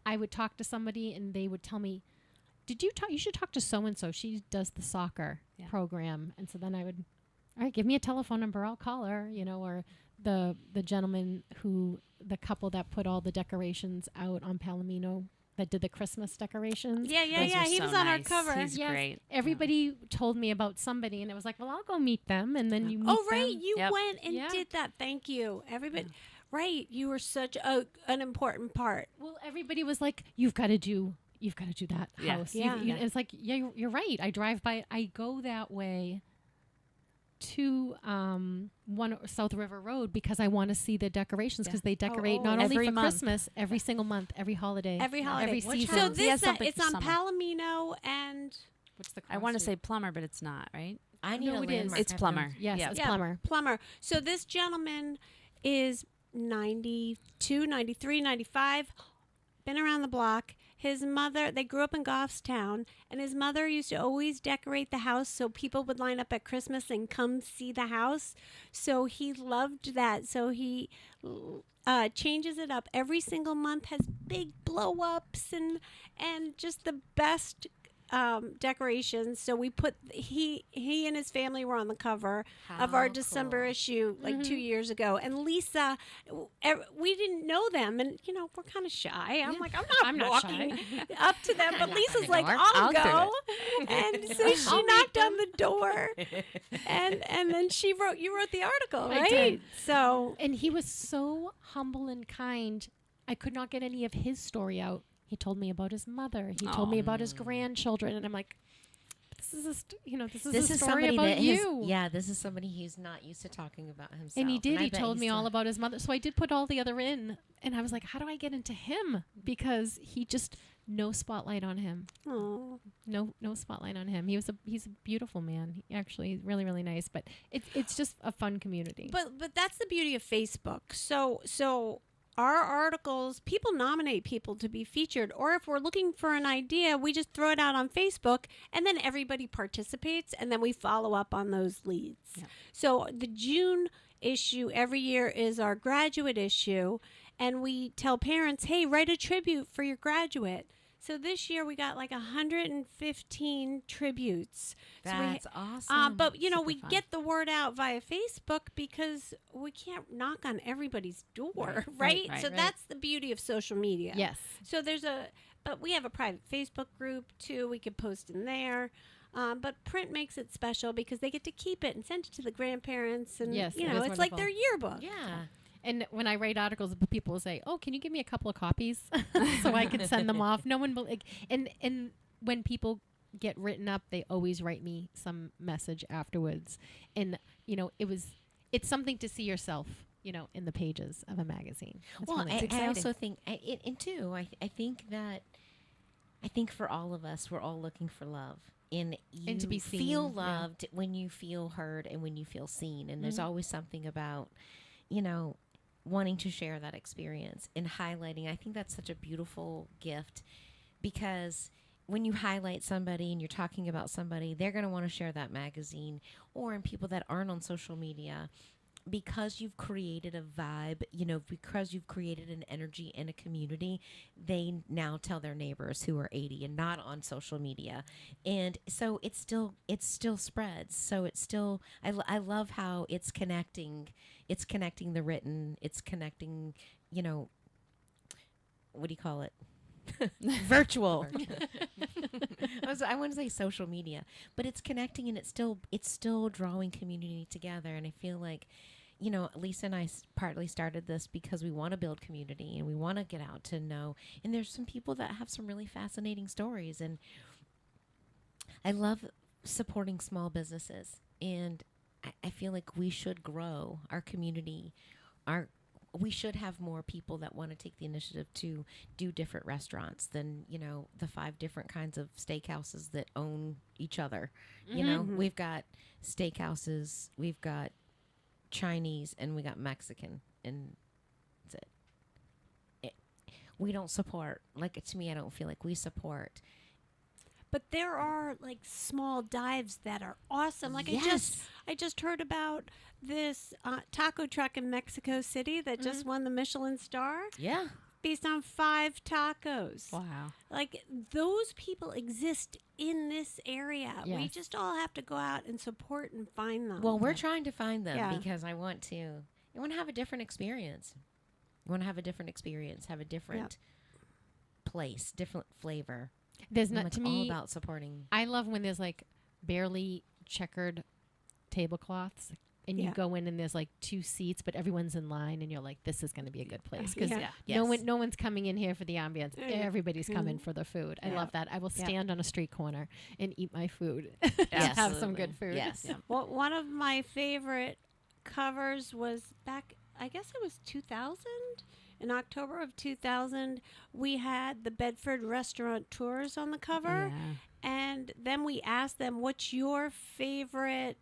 I would talk to somebody and they would tell me, you should talk to so-and-so. She does the soccer program. And so then I would, all right, give me a telephone number. I'll call her, or the gentleman the couple that put all the decorations out on Palomino, that did the Christmas decorations. Yeah. He was on our cover. He's great. Everybody told me about somebody, and it was like, well, I'll go meet them. And then you meet Oh, right. them. You went and did that. Thank you. Everybody. Right. You were such an important part. Well, everybody was like, you've got to do that house. Yeah. And it's like, yeah, you're right. I drive by, I go that way to one South River Road because I want to see the decorations, because they decorate not only Every for month. Christmas, every single month, every holiday. Every season. So this something it's for on summer. Palomino and What's the I want to street? say Plumber, but it's not, right? I need No, a it is. landmark. It's Plumber. Yes, Yeah. it's Plumber. Plumber. So this gentleman is 92, 93, 95, been around the block. His mother, they grew up in Goffstown, and his mother used to always decorate the house so people would line up at Christmas and come see the house. So he loved that. So he changes it up every single month, has big blow-ups and just the best decorations. So we put he and his family were on the cover of our December issue like 2 years ago. And Lisa, we didn't know them, and we're kind of shy. I'm like, I'm not walking up to them, but Lisa's like, I'll go. And so she knocked on the door, and then you wrote the article, right? I did. So And he was so humble and kind. I could not get any of his story out. He told me about his mother. He told me about his grandchildren, and I'm like, this is a story somebody about that you. this is somebody who's not used to talking about himself. And he did. I He bet told me still- all about his mother. So I did put all the other in, and I was like, how do I get into him? Because he just no spotlight on him. Oh, No spotlight on him. He's a beautiful man. He actually really, really nice. But it's just a fun community. but that's the beauty of Facebook. So our articles, people nominate people to be featured, or if we're looking for an idea, we just throw it out on Facebook, and then everybody participates, and then we follow up on those leads. Yeah. So the June issue every year is our graduate issue, and we tell parents, hey, write a tribute for your graduate. So this year we got like 115 tributes. That's so awesome. But you know, Super we fun. get the word out via Facebook because we can't knock on everybody's door, Right, right? So right. that's the beauty of social media. Yes. So but we have a private Facebook group too. We could post in there. But print makes it special because they get to keep it and send it to the grandparents, and Yes, you it know, is it's like wonderful. their yearbook. Yeah. And when I write articles, people will say, "Oh, can you give me a couple of copies so I can send them off?" No one will. And when people get written up, they always write me some message afterwards. And you know, it's something to see yourself, you know, in the pages of a magazine. It's Well, really I also think, I think for all of us, we're all looking for love. And you to be feel seen, yeah. loved when you feel heard and when you feel seen. And there's always something about, you know, wanting to share that experience and highlighting. I think that's such a beautiful gift, because when you highlight somebody and you're talking about somebody, they're going to want to share that magazine, or in people that aren't on social media, because you've created a vibe, you know, because you've created an energy in a community, they now tell their neighbors who are 80 and not on social media. And so it still spreads. So it's still, I love how it's connecting the written, it's connecting, you know, what do you call it? Virtual. I want to say social media, but it's connecting, and it's still drawing community together. And I feel like, you know, Lisa and I partly started this because we want to build community and we want to get out to know. And there's some people that have some really fascinating stories, and I love supporting small businesses. And I feel like we should grow our community. We should have more people that want to take the initiative to do different restaurants than, you know, the 5 different kinds of steakhouses that own each other. You know, we've got steakhouses, we've got Chinese, and we got Mexican, and that's it. We don't support, like, to me, I don't feel like we support. But there are like small dives that are awesome. Like Yes. I just heard about this taco truck in Mexico City that just won the Michelin star. Yeah. Based on 5 tacos. Wow. Like those people exist in this area. We Yes. just all have to go out and support and find them. Well, we're trying to find them Yeah. because I want to have a different experience. I want to have a different experience, have a different place, different flavor. There's I'm, not like, to all me. about supporting. I love when there's like barely checkered tablecloths, and you Yeah. go in and there's like 2 seats, but everyone's in line, and you're like, this is going to be a good place because Yeah. no one's coming in here for the ambience. Everybody's coming for the food. I Yeah. love that. I will Yeah. stand on a street corner and eat my food. and have some good food. Yes. Yeah. Well, one of my favorite covers was back, I guess it was 2000. In October of 2000, we had the Bedford restaurateurs on the cover. Yeah. And then we asked them, what's your favorite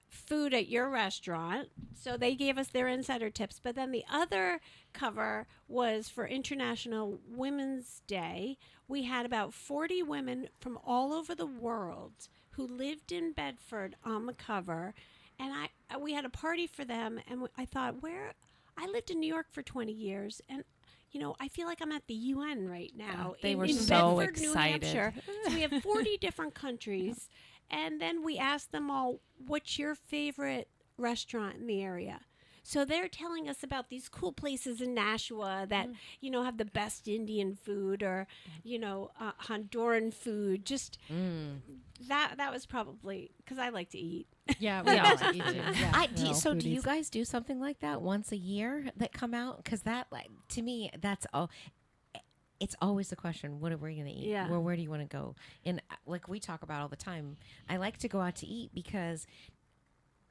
food at your restaurant? So they gave us their insider tips. But then the other cover was for International Women's Day. We had about 40 women from all over the world who lived in Bedford on the cover. And we had a party for them. And I thought, I lived in New York for 20 years. And you know, I feel like I'm at the UN right now. They were in so Bedford, New excited. Hampshire. So we have 40 different countries. And then we asked them all, what's your favorite restaurant in the area? So they're telling us about these cool places in Nashua that, you know, have the best Indian food or, you know, Honduran food. Just that was probably because I like to eat. Yeah, we all eat too. Yeah, Do you guys do something like that once a year that come out? Because that, like, to me, that's all. it's always the question, what are we going to eat? Yeah. Where do you want to go? And like we talk about all the time, I like to go out to eat because,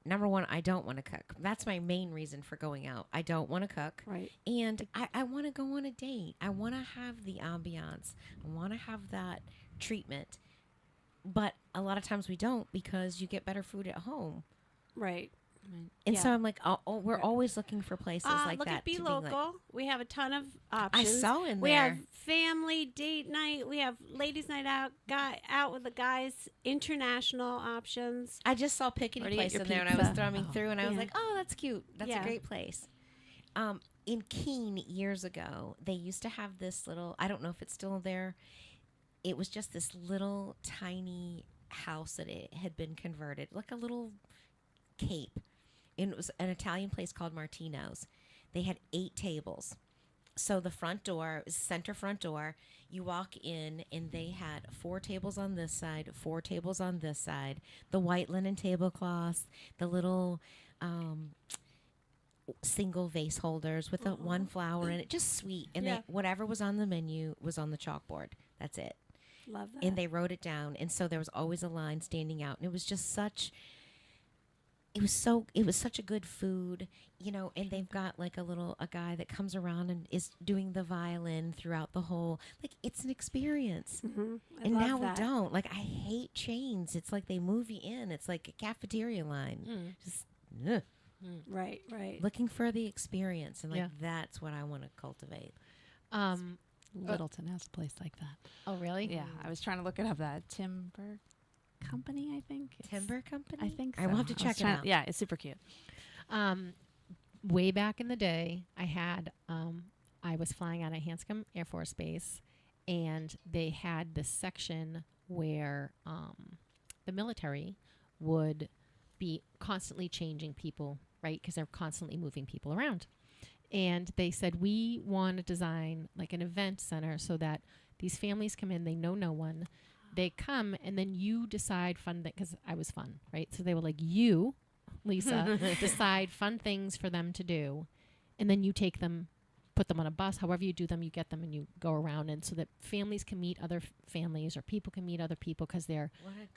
number one, I don't want to cook. That's my main reason for going out. I don't want to cook. Right. And I want to go on a date. I want to have the ambiance. I want to have that treatment. But a lot of times we don't because you get better food at home. Right. And so I'm like, we're always looking for places like look that. at Be to be Local. like, We have a ton of options. I saw in we there. have family date night. We have ladies' night out, out with the guys, international options. I just saw Pickety Where do you Place get in your there, and I was pizza? thumbing through, and I was Yeah. like, oh, that's cute. That's Yeah. a great place. In Keene, years ago, they used to have this little, I don't know if it's still there. It was just this little tiny house that it had been converted, like a little cape. And it was an Italian place called Martino's. They had 8 tables. So the front door, center front door, you walk in and they had 4 tables on this side, 4 tables on this side, the white linen tablecloths, the little single vase holders with the one flower in it, just sweet. And Yeah. whatever was on the menu was on the chalkboard. That's it. Love that. And they wrote it down. And so there was always a line standing out. And it was just such... It was such a good food, and they've got like a guy that comes around and is doing the violin throughout the whole, like, it's an experience. Mm-hmm. And now we don't. Like, I hate chains. It's like they move you in. It's like a cafeteria line. Just, ugh. Right. Looking for the experience. And, like, Yeah. that's what I want to cultivate. Littleton has a place like that. Oh, really? Yeah, I was trying to look it up. That Timber Company, I think. Timber Company? I think so. I will have to was check it trying- out. Yeah, it's super cute. Way back in the day, I was flying out of Hanscom Air Force Base, and they had this section where the military would be constantly changing people, right? Because they're constantly moving people around. And they said, we want to design like an event center so that these families come in, they know no one. They come, and then you decide fun things, because I was fun, right? So they were like, you, Lisa, decide fun things for them to do, and then you take them, put them on a bus, however you do them, you get them, and you go around, and so that families can meet other families, or people can meet other people, because they're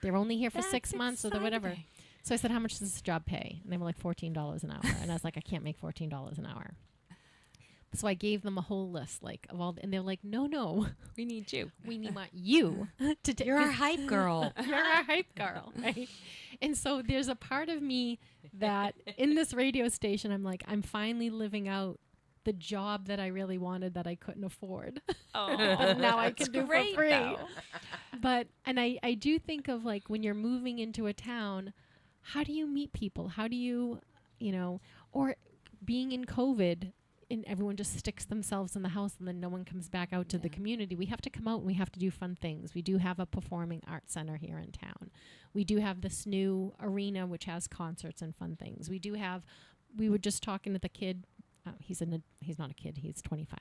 only here for 6 months or whatever. So I said, how much does this job pay? And they were like $14 an hour. And I was like, I can't make $14 an hour. So I gave them a whole list, like, of all, and they're like, no, we need you. We want you to take. You're our hype girl. You're our hype girl, right? And so there's a part of me that in this radio station, I'm like, I'm finally living out the job that I really wanted that I couldn't afford. Oh, but now I can do for free. Though. But, and I do think of like when you're moving into a town, how do you meet people? How do you, or being in COVID, and everyone just sticks themselves in the house and then no one comes back out to the community. We have to come out and we have to do fun things. We do have a performing arts center here in town. We do have this new arena which has concerts and fun things. We were just talking to the kid. He's not a kid. He's 25.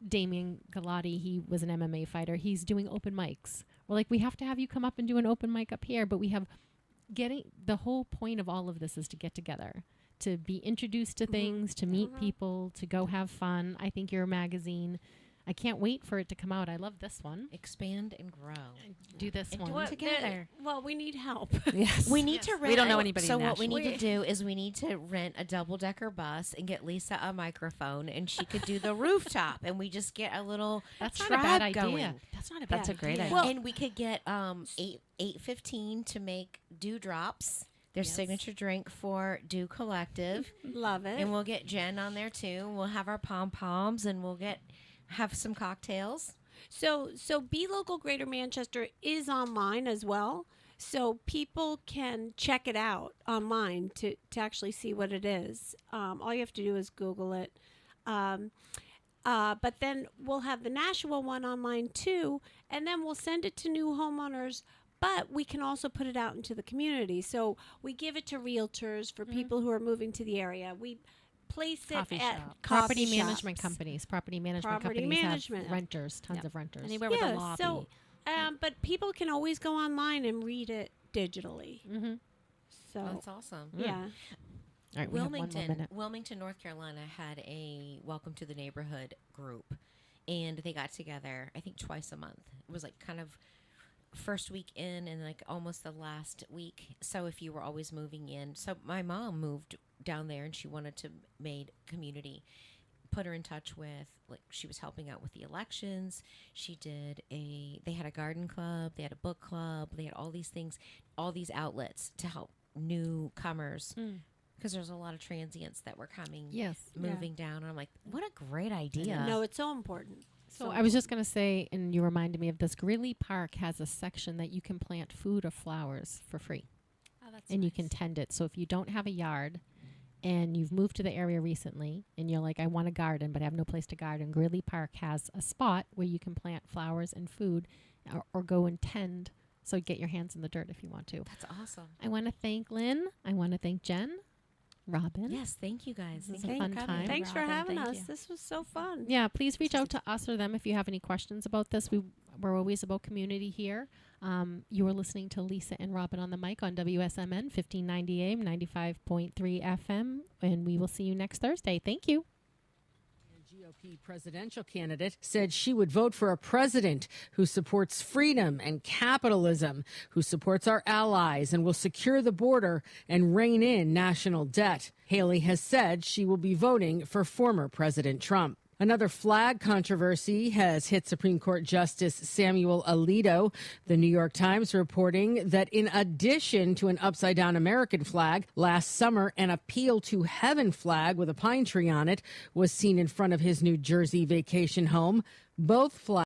Damien Galotti, he was an MMA fighter. He's doing open mics. We're like, we have to have you come up and do an open mic up here, but the whole point of all of this is to get together, to be introduced to things, to meet people, to go have fun. I think your magazine, I can't wait for it to come out. I love this one. Expand and grow. Do this and one. do it together. Well, we need help. Yes. We need to rent. We don't know anybody. So in what we Nashville. need to do is we need to rent a double-decker bus and get Lisa a microphone, and she could do the rooftop, and we just get a little That's not tribe a bad idea. going. That's not a That's bad a great idea. idea. Well, And we could get 8:15 to make dewdrops. Their signature drink for Dew Collective. Love it. And we'll get Jen on there too. We'll have our pom-poms, and we'll have some cocktails. So Be Local Greater Manchester is online as well. So people can check it out online to actually see what it is. All you have to do is Google it. But then we'll have the Nashua one online too, and then we'll send it to new homeowners. But we can also put it out into the community. So we give it to realtors for people who are moving to the area. We place it Coffee at shop. Property coffee management shops. companies. Property management Property companies management. have renters, tons of renters. Anywhere with a lobby. So, but people can always go online and read it digitally. Mm-hmm. So That's awesome. yeah. All right, we have one more minute. Wilmington, North Carolina had a Welcome to the Neighborhood group. and they got together, I think, twice a month. It was like kind of first week in and like almost the last week. So if you were always moving in. So my mom moved down there and she wanted to make community, put her in touch with, like, she was helping out with the elections. They had a garden club, they had a book club, they had all these things, all these outlets to help newcomers. Because there's a lot of transients that were coming, moving down. And I'm like, what a great idea. No, it's so important. So I was just going to say, and you reminded me of this, Greeley Park has a section that you can plant food or flowers for free. Oh, that's and you can tend it. So if you don't have a yard and you've moved to the area recently and you're like, I want a garden, but I have no place to garden, Greeley Park has a spot where you can plant flowers and food or go and tend. So get your hands in the dirt if you want to. That's awesome. I want to thank Lynn. I want to thank Jen. Robin. Yes, thank you guys. This was a fun time. Thanks for Robin, having thank us. you. This was so fun. Yeah, please reach out to us or them if you have any questions about this. We're always about community here. You are listening to Lisa and Robin on the mic on WSMN 1590 AM, 95.3 FM, and we will see you next Thursday. Thank you. GOP presidential candidate said she would vote for a president who supports freedom and capitalism, who supports our allies and will secure the border and rein in national debt. Haley has said she will be voting for former President Trump. Another flag controversy has hit Supreme Court Justice Samuel Alito. The New York Times reporting that in addition to an upside-down American flag, last summer an Appeal to Heaven flag with a pine tree on it was seen in front of his New Jersey vacation home. Both flags